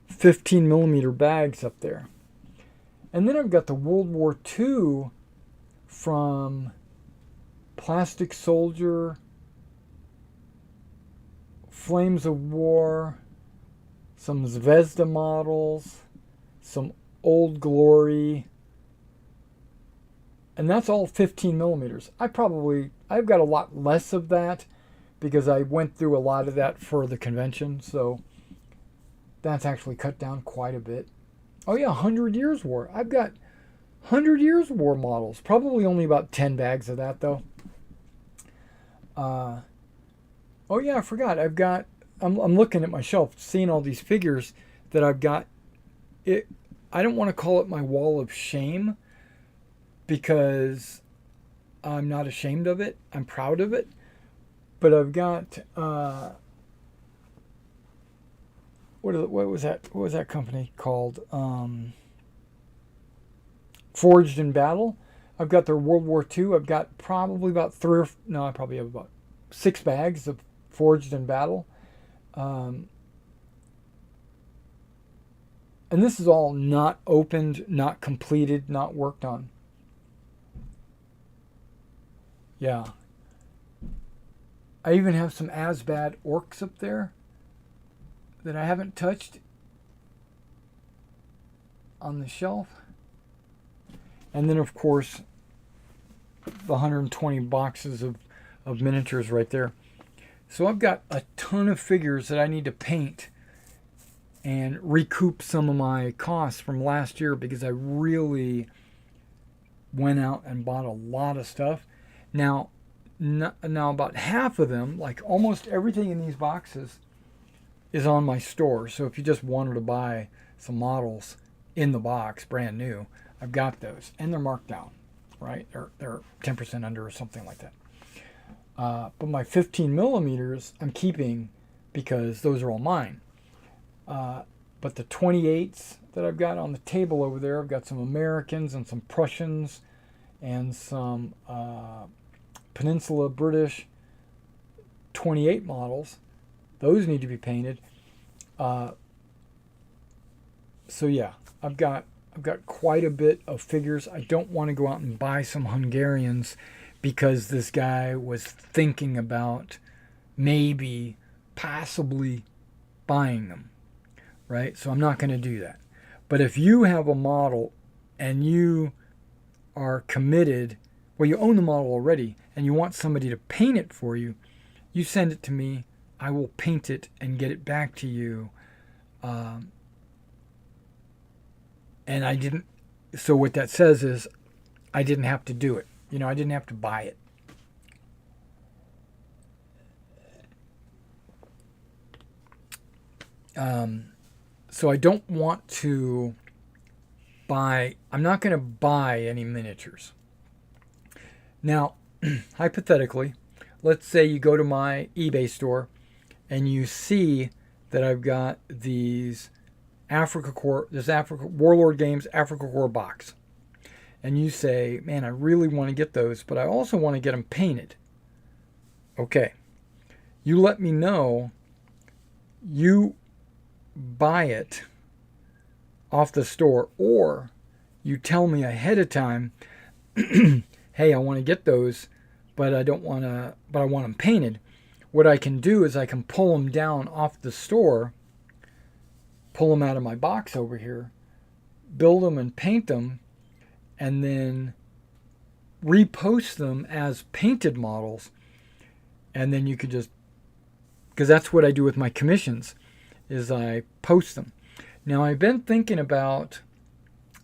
15 millimeter bags up there. And then I've got the World War II from Plastic Soldier, Flames of War, some Zvezda models, some Old Glory, and that's all 15 millimeters. I've got a lot less of that because I went through a lot of that for the convention, so that's actually cut down quite a bit. Oh yeah, 100 Years War. I've got 100 Years War models. Probably only about 10 bags of that though. Oh yeah, I forgot. I'm looking at my shelf, seeing all these figures that I've got. I don't want to call it my wall of shame because I'm not ashamed of it. I'm proud of it. But I've got what was that company called? Forged in Battle. I've got their World War II. I've got probably about I probably have about 6 bags of Forged in Battle. And this is all not opened, not completed, not worked on. Yeah. I even have some Asbad orcs up there that I haven't touched on the shelf. And then, of course, the 120 boxes of miniatures right there. So I've got a ton of figures that I need to paint and recoup some of my costs from last year because I really went out and bought a lot of stuff. Now about half of them, like almost everything in these boxes, is on my store. So if you just wanted to buy some models in the box, brand new, I've got those. And they're marked down, right? They're 10% under or something like that. But my 15 millimeters I'm keeping because those are all mine. But the 28s that I've got on the table over there, I've got some Americans and some Prussians and some Peninsula British 28 models. Those need to be painted. So yeah, I've got quite a bit of figures. I don't want to go out and buy some Hungarians because this guy was thinking about maybe, possibly buying them, right? So I'm not going to do that. But if you have a model and you are committed, well, you own the model already, and you want somebody to paint it for you, you send it to me. I will paint it and get it back to you And I didn't. So what that says is I didn't have to do it. You know, I didn't have to buy it. So I don't want to buy. I'm not going to buy any miniatures. Now, hypothetically, let's say you go to my eBay store and you see that I've got this Africa Warlord Games Africa Core box. And you say, man, I really want to get those, but I also want to get them painted. Okay. You let me know. You buy it off the store, or you tell me ahead of time, hey, I want to get those, but I want them painted. What I can do is I can pull them down off the store, pull them out of my box over here, build them and paint them, and then repost them as painted models. And then you could just, because that's what I do with my commissions, is I post them. Now I've been thinking about,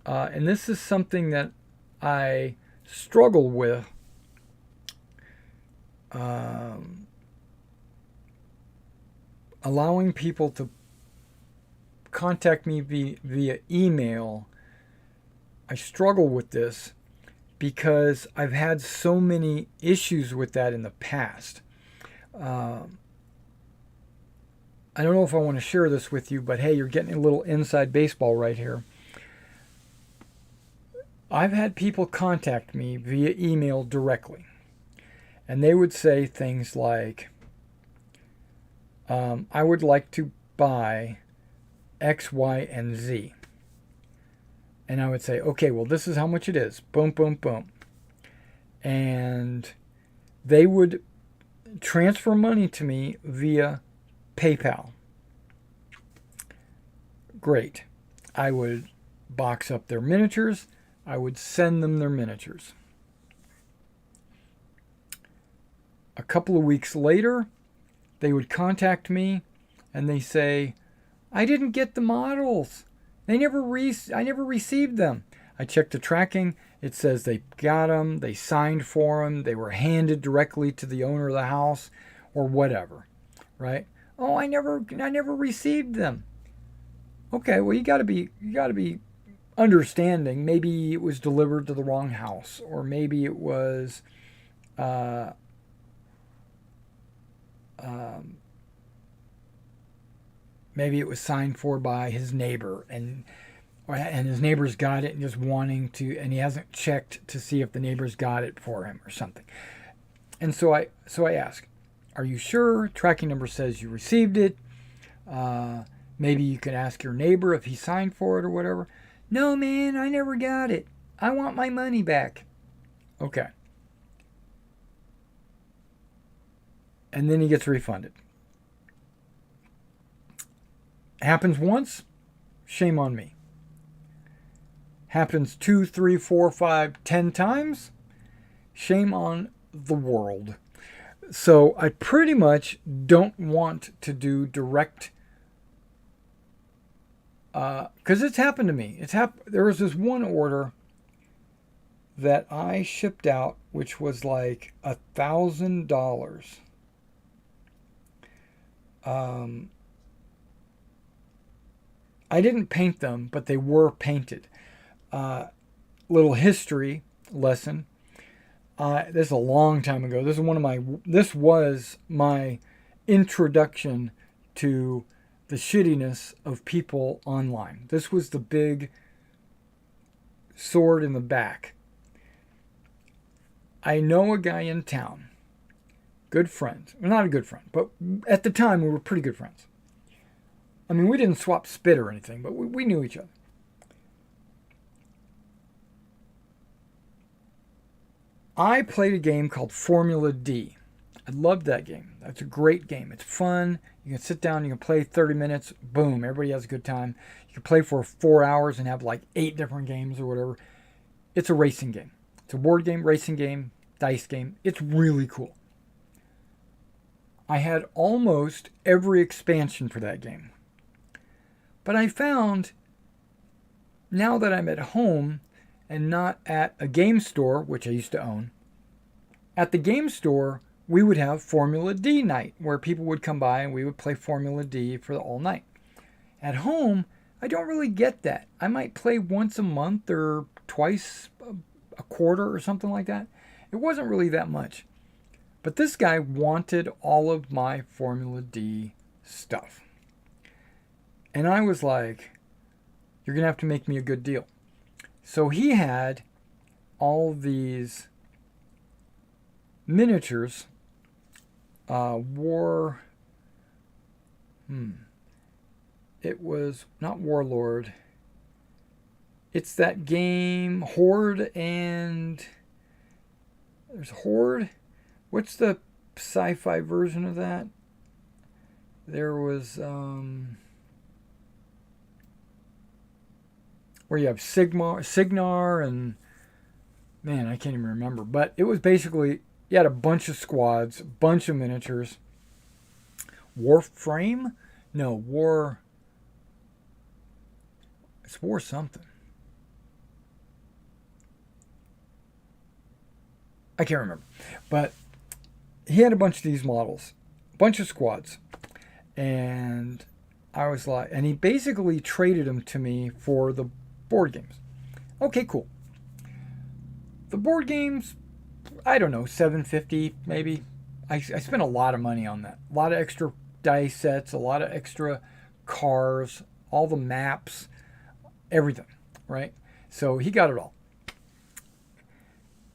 and this is something that I struggle with, allowing people to contact me via email. I struggle with this because I've had so many issues with that in the past. I don't know if I want to share this with you, but hey, you're getting a little inside baseball right here. I've had people contact me via email directly, and they would say things like, I would like to buy X, Y, and Z. And I would say, okay, well, this is how much it is. Boom, boom, boom. And they would transfer money to me via PayPal. Great. I would box up their miniatures. I would send them their miniatures. A couple of weeks later, they would contact me and they say, I didn't get the models. I never received them. I checked the tracking. It says they got them, they signed for them, they were handed directly to the owner of the house, or whatever, right? Oh, I never received them. Okay, well, you got to be understanding. Maybe it was delivered to the wrong house, or maybe it was maybe it was signed for by his neighbor, and his neighbor's got it and just wanting to, and he hasn't checked to see if the neighbor's got it for him or something. And so I ask, are you sure? Tracking number says you received it. Maybe you could ask your neighbor if he signed for it or whatever. No, man, I never got it. I want my money back. Okay. And then he gets refunded. Happens once, shame on me. Happens 2, 3, 4, 5, 10 times, shame on the world. So I pretty much don't want to do direct, because it's happened to me. There was this one order that I shipped out, which was like $1,000. I didn't paint them, but they were painted. Little history lesson. This is a long time ago. This was my introduction to the shittiness of people online. This was the big sword in the back. I know a guy in town, good friend. Well, not a good friend, but at the time we were pretty good friends. I mean, we didn't swap spit or anything, but we knew each other. I played a game called Formula D. I loved that game. That's a great game. It's fun. You can sit down, you can play 30 minutes, boom, everybody has a good time. You can play for 4 hours and have like 8 different games or whatever. It's a racing game. It's a board game, racing game, dice game. It's really cool. I had almost every expansion for that game. But I found now that I'm at home and not at a game store, which I used to own, at the game store, we would have Formula D night where people would come by and we would play Formula D for all night. At home, I don't really get that. I might play once a month or twice a quarter or something like that. It wasn't really that much. But this guy wanted all of my Formula D stuff. And I was like, you're going to have to make me a good deal. So he had all these miniatures, it was not Warlord. It's that game, Horde, and there's Horde. What's the sci-fi version of that? There was, where you have Signar, and man, I can't even remember. But it was basically, you had a bunch of squads, a bunch of miniatures. Warframe? No, it's War something. I can't remember. But he had a bunch of these models, a bunch of squads. And I was like, and he basically traded them to me for the board games. Okay, cool. The board games, I don't know, $750 maybe. I spent a lot of money on that. A lot of extra dice sets, a lot of extra cars, all the maps, everything, right? So he got it all.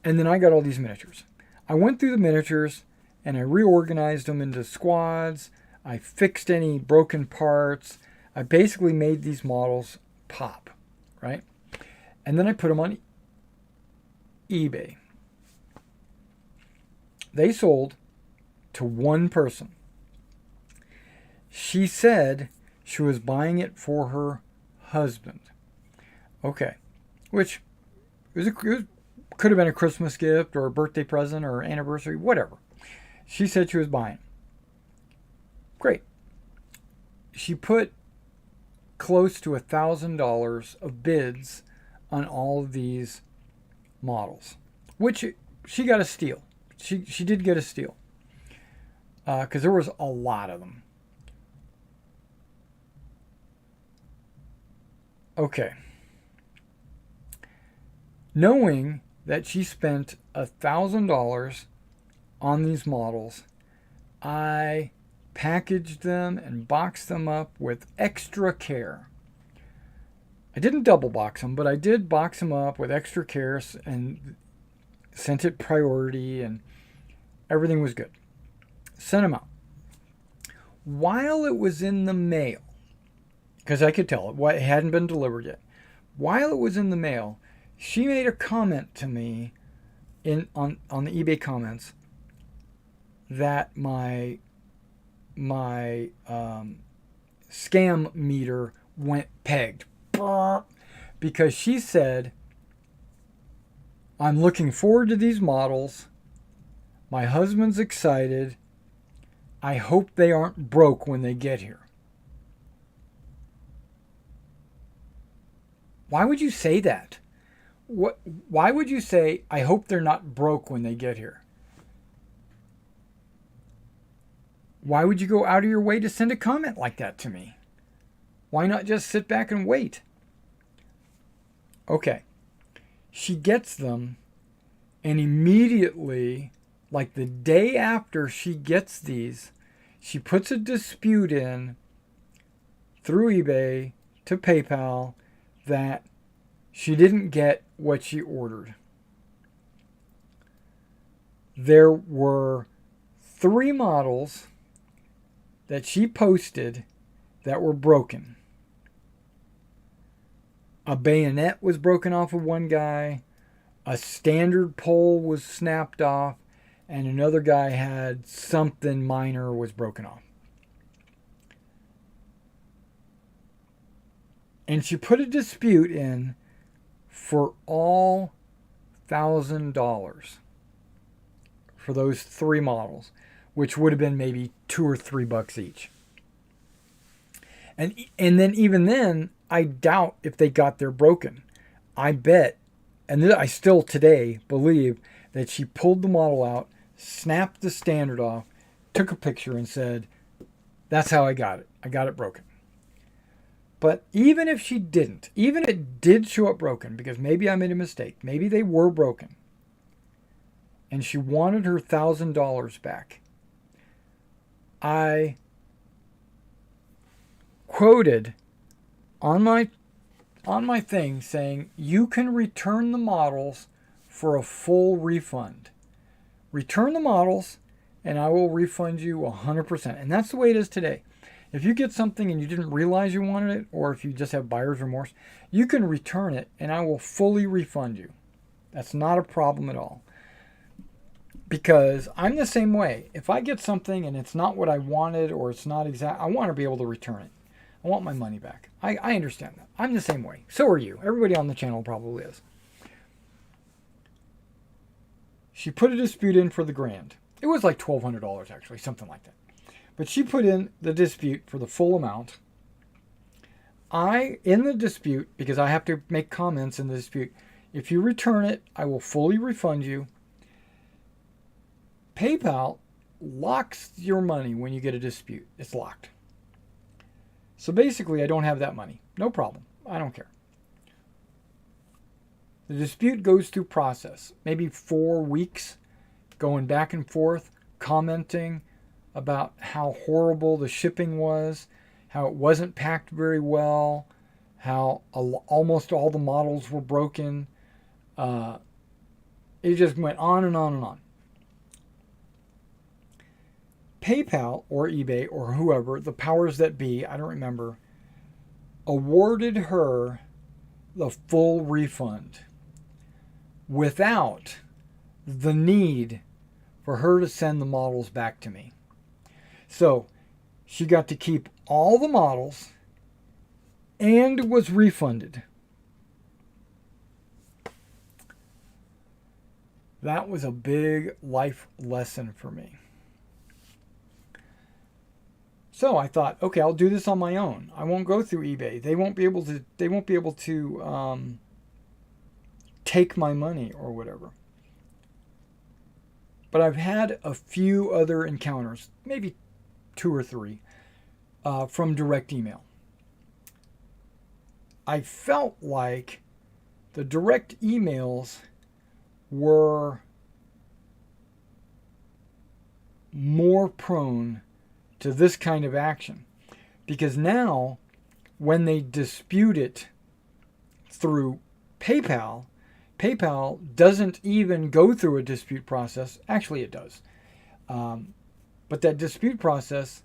And then I got all these miniatures. I went through the miniatures and I reorganized them into squads. I fixed any broken parts. I basically made these models pop, right? And then I put them on eBay. They sold to one person. She said she was buying it for her husband. Okay. Which could have been a Christmas gift or a birthday present or anniversary, whatever. She said she was buying. Great. She put close to $1,000 of bids on all of these models, which she got a steal. She did get a steal because there was a lot of them. Okay. Knowing that she spent $1,000 on these models, I packaged them and boxed them up with extra care. I didn't double box them, but I did box them up with extra care and sent it priority, and everything was good. Sent them out. While it was in the mail, because I could tell it hadn't been delivered yet. While it was in the mail, she made a comment to me on the eBay comments that my scam meter went pegged, because she said, I'm looking forward to these models. My husband's excited. I hope they aren't broke when they get here. Why would you say that? Why would you say, I hope they're not broke when they get here? Why would you go out of your way to send a comment like that to me? Why not just sit back and wait? Okay. She gets them, and immediately, like the day after she gets these, she puts a dispute in through eBay to PayPal that she didn't get what she ordered. There were 3 models that she posted that were broken. A bayonet was broken off of one guy, a standard pole was snapped off, and another guy had something minor was broken off. And she put a dispute in for all $1,000 for those 3 models, which would have been maybe $2 or $3 each. And then even then, I doubt if they got there broken. I bet, and I still today believe that she pulled the model out, snapped the standard off, took a picture, and said, "That's how I got it. I got it broken." But even if she didn't, even if it did show up broken, because maybe I made a mistake, maybe they were broken, and she wanted her $1,000 back, I quoted on my thing saying, "You can return the models for a full refund. Return the models and I will refund you 100%." And that's the way it is today. If you get something and you didn't realize you wanted it, or if you just have buyer's remorse, you can return it and I will fully refund you. That's not a problem at all. Because I'm the same way. If I get something and it's not what I wanted, or it's not exact, I want to be able to return it. I want my money back. I understand that. I'm the same way. So are you. Everybody on the channel probably is. She put a dispute in for the grand. It was like $1,200 actually, something like that. But she put in the dispute for the full amount. In the dispute, because I have to make comments in the dispute, if you return it, I will fully refund you. PayPal locks your money when you get a dispute. It's locked. So basically, I don't have that money. No problem. I don't care. The dispute goes through process, maybe 4 weeks, going back and forth, commenting about how horrible the shipping was, how it wasn't packed very well, how almost all the models were broken. It just went on and on and on. PayPal or eBay or whoever, the powers that be, I don't remember, awarded her the full refund without the need for her to send the models back to me. So she got to keep all the models and was refunded. That was a big life lesson for me. So I thought, okay, I'll do this on my own. I won't go through eBay. They won't be able to take my money or whatever. But I've had a few other encounters, maybe 2 or 3, from direct email. I felt like the direct emails were more prone to this kind of action, because now when they dispute it through PayPal doesn't even go through a dispute process. Actually it does, but that dispute process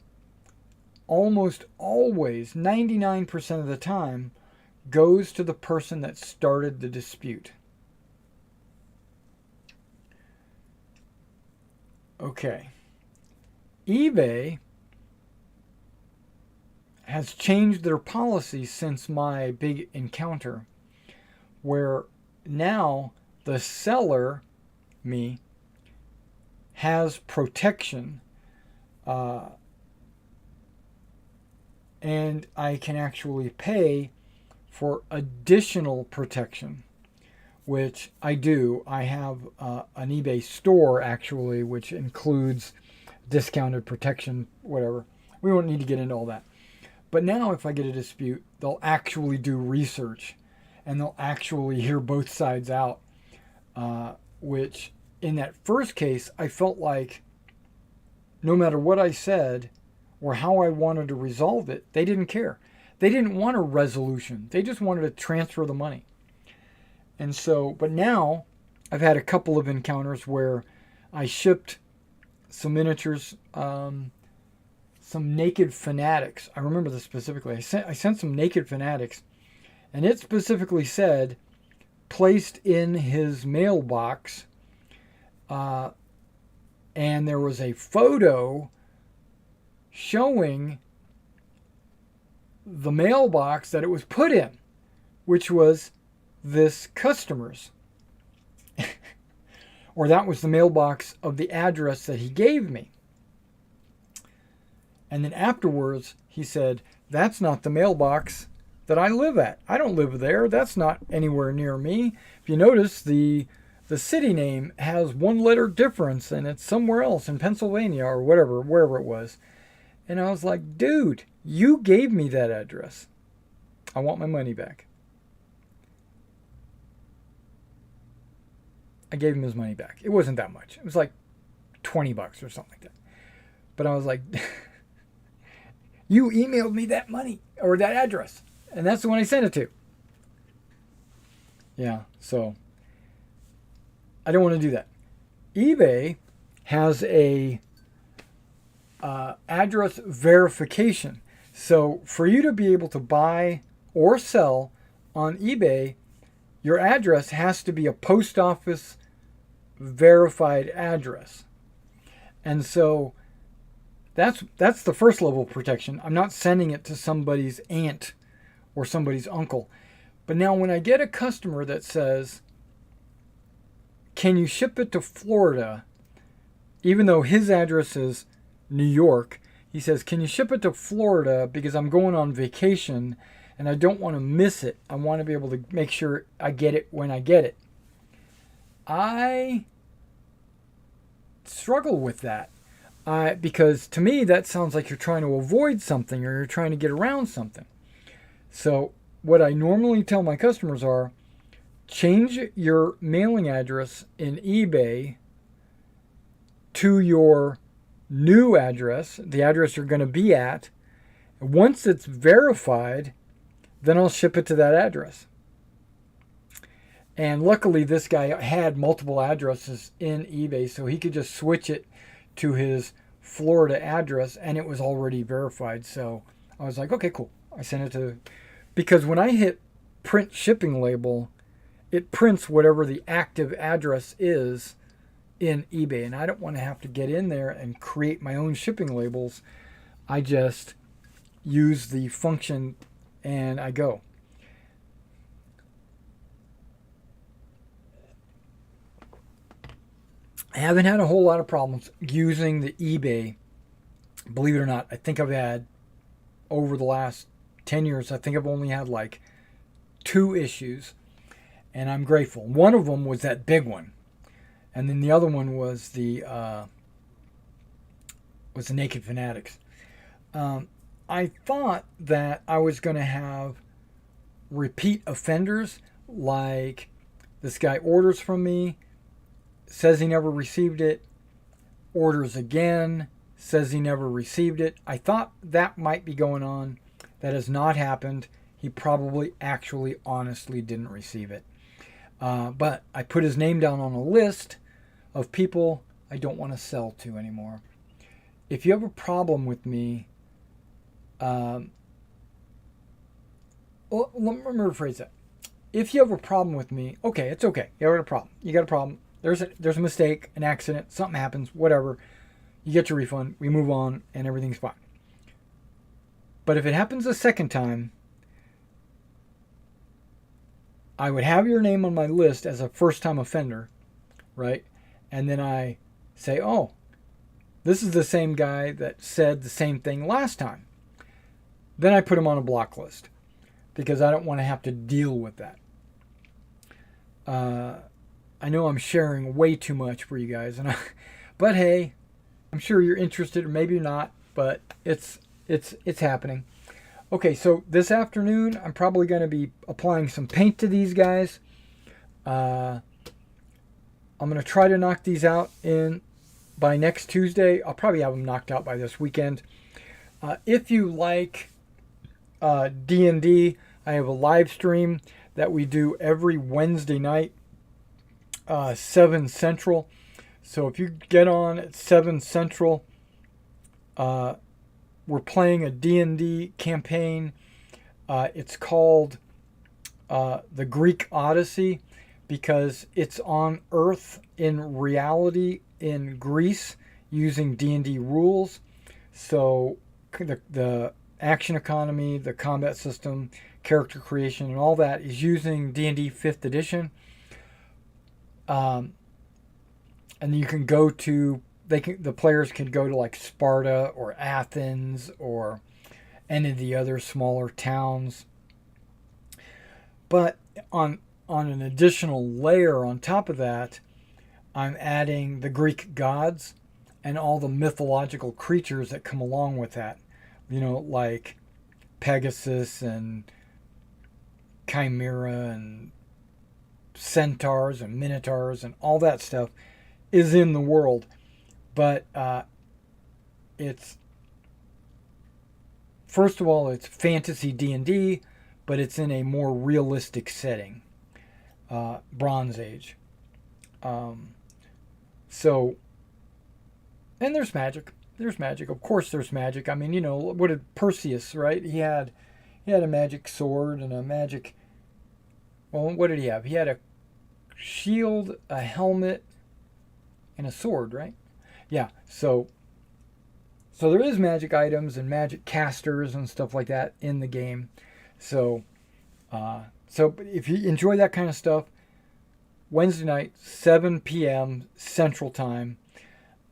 almost always, 99% of the time, goes to the person that started the dispute. Okay, eBay has changed their policy since my big encounter, where now the seller, me, has protection, and I can actually pay for additional protection, which I do. I have an eBay store actually, which includes discounted protection, whatever. We won't need to get into all that. But now if I get a dispute, they'll actually do research and they'll actually hear both sides out, which in that first case, I felt like no matter what I said or how I wanted to resolve it, they didn't care. They didn't want a resolution. They just wanted to transfer the money. And so, but now I've had a couple of encounters where I shipped some miniatures, some Naked Fanatics. I remember this specifically. I sent some Naked Fanatics, and it specifically said, placed in his mailbox, and there was a photo showing the mailbox that it was put in, which was this customer's. Or that was the mailbox of the address that he gave me. And then afterwards, he said, that's not the mailbox that I live at. I don't live there. That's not anywhere near me. If you notice, the city name has one letter difference and it's somewhere else in Pennsylvania or whatever, wherever it was. And I was like, dude, you gave me that address. I want my money back. I gave him his money back. It wasn't that much. It was like $20 or something like that. But I was like, you emailed me that money or that address. And that's the one I sent it to. Yeah, so I don't want to do that. eBay has a address verification. So for you to be able to buy or sell on eBay, your address has to be a post office verified address. And so that's the first level of protection. I'm not sending it to somebody's aunt or somebody's uncle. But now when I get a customer that says, can you ship it to Florida, even though his address is New York, he says, can you ship it to Florida because I'm going on vacation and I don't want to miss it. I want to be able to make sure I get it when I get it. I struggle with that because to me that sounds like you're trying to avoid something or you're trying to get around something. So what I normally tell my customers are, change your mailing address in eBay to your new address, the address you're going to be at. Once it's verified, then I'll ship it to that address. And luckily this guy had multiple addresses in eBay, so he could just switch it to his Florida address and it was already verified. So I was like, okay, cool. I sent it to, because when I hit print shipping label, it prints whatever the active address is in eBay. And I don't want to have to get in there and create my own shipping labels. I just use the function and I go. I haven't had a whole lot of problems using the eBay. Believe it or not, I think I've had, over the last 10 years, I think I've only had like 2 issues. And I'm grateful. One of them was that big one. And then the other one was the Naked Fanatics. I thought that I was going to have repeat offenders, like this guy orders from me, says he never received it, orders again, says he never received it. I thought that might be going on. That has not happened. He probably actually honestly didn't receive it. But I put his name down on a list of people I don't want to sell to anymore. If you have a problem with me, well, let me rephrase that. If you have a problem with me, okay, it's okay. You got a problem. You got a problem. There's a mistake, an accident, something happens, whatever. You get your refund. We move on, and everything's fine. But if it happens a second time, I would have your name on my list as a first-time offender, right? And then I say, oh, this is the same guy that said the same thing last time. Then I put him on a block list because I don't want to have to deal with that. I know I'm sharing way too much for you guys, but hey, I'm sure you're interested, or maybe you're not, but it's happening. Okay, so this afternoon, I'm probably going to be applying some paint to these guys. I'm going to try to knock these out by next Tuesday. I'll probably have them knocked out by this weekend. If you like D&D, I have a live stream that we do every Wednesday night, 7 Central. So if you get on at 7 Central, we're playing a D&D campaign. It's called the Greek Odyssey because it's on Earth in reality in Greece using D&D rules. So the action economy, the combat system, character creation, and all that is using D&D 5th edition. And you can go to, the players can go to like Sparta or Athens any of the other smaller towns. But on an additional layer on top of that, I'm adding the Greek gods and all the mythological creatures that come along with that. You know, like Pegasus and Chimera and centaurs and minotaurs and all that stuff is in the world. But it's, first of all, it's fantasy D&D, but it's in a more realistic setting, Bronze Age. So, and there's magic. There's magic. Of course, there's magic. I mean, you know, what did Perseus, right? He had a magic sword and a magic. Well, what did he have? He had a shield, a helmet, and a sword, right? Yeah. So there is magic items and magic casters and stuff like that in the game. So if you enjoy that kind of stuff, Wednesday night, 7 p.m. Central Time.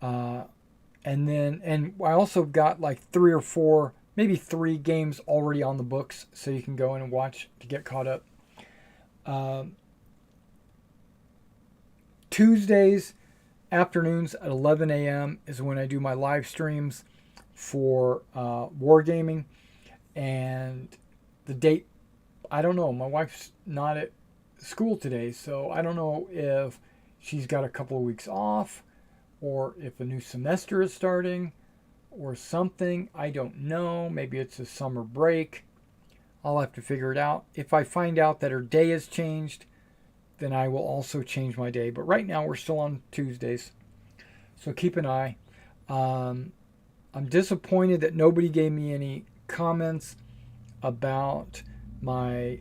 And I also got like 3 or 4, maybe 3 games already on the books, so you can go in and watch to get caught up. Tuesdays afternoons at 11 a.m. is when I do my live streams for Wargaming. And the date, I don't know. My wife's not at school today, so I don't know if she's got a couple of weeks off or if a new semester is starting or something. I don't know. Maybe it's a summer break. I'll have to figure it out. If I find out that her day has changed, then I will also change my day. But right now we're still on Tuesdays, so keep an eye. I'm disappointed that nobody gave me any comments about my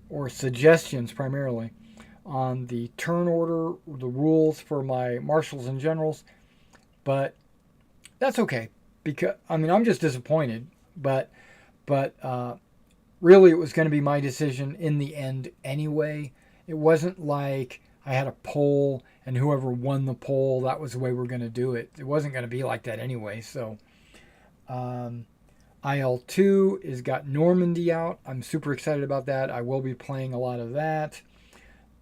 or suggestions primarily on the turn order, the rules for my Marshals and Generals, but that's okay, because I mean, I'm just disappointed, but really it was going to be my decision in the end anyway. It wasn't like I had a poll and whoever won the poll, that was the way we're going to do it. It wasn't going to be like that anyway. So IL-2 has got Normandy out. I'm super excited about that. I will be playing a lot of that.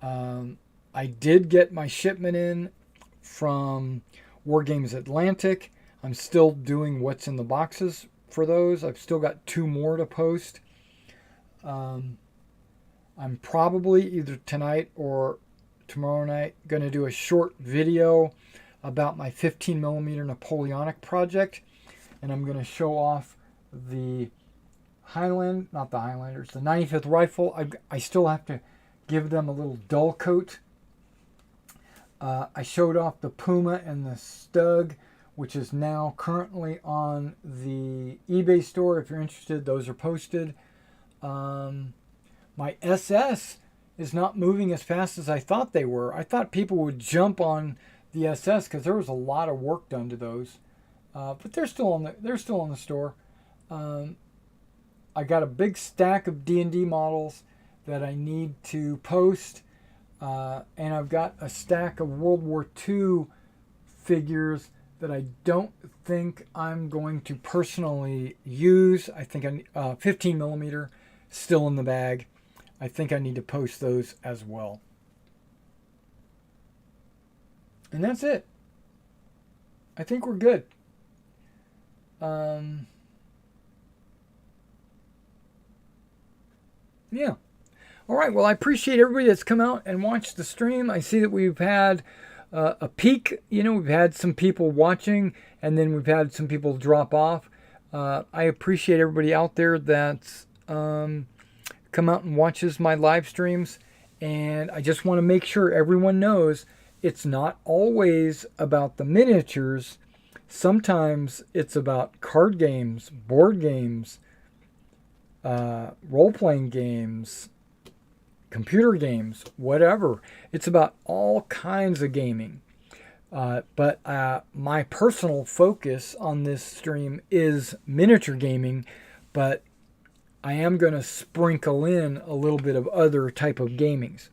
I did get my shipment in from Wargames Atlantic. I'm still doing what's in the boxes for those. I've still got 2 more to post. I'm probably either tonight or tomorrow night going to do a short video about my 15mm Napoleonic project, and I'm going to show off the not the Highlanders, the 95th Rifle. I still have to give them a little dull coat. I showed off the Puma and the Stug, which is now currently on the eBay store. If you're interested, those are posted. My SS is not moving as fast as I thought they were. I thought people would jump on the SS because there was a lot of work done to those, but they're still on the store. I got a big stack of D&D models that I need to post, and I've got a stack of World War II figures that I don't think I'm going to personally use. I think 15mm still in the bag. I think I need to post those as well. And that's it. I think we're good. Yeah. All right. Well, I appreciate everybody that's come out and watched the stream. I see that we've had a peak. You know, we've had some people watching, and then we've had some people drop off. I appreciate everybody out there that's come out and watches my live streams. And I just want to make sure everyone knows it's not always about the miniatures. Sometimes it's about card games, board games, role-playing games, computer games, whatever. It's about all kinds of gaming. But my personal focus on this stream is miniature gaming, but I am going to sprinkle in a little bit of other type of gamings.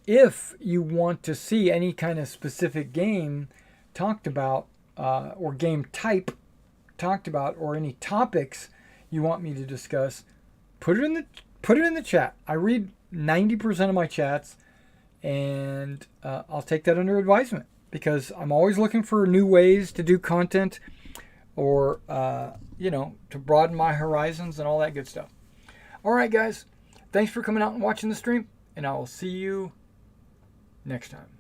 If you want to see any kind of specific game talked about, or game type talked about or any topics you want me to discuss, put it in the chat. I read 90% of my chats, and I'll take that under advisement because I'm always looking for new ways to do content or to broaden my horizons and all that good stuff. All right, guys, thanks for coming out and watching the stream, and I will see you next time.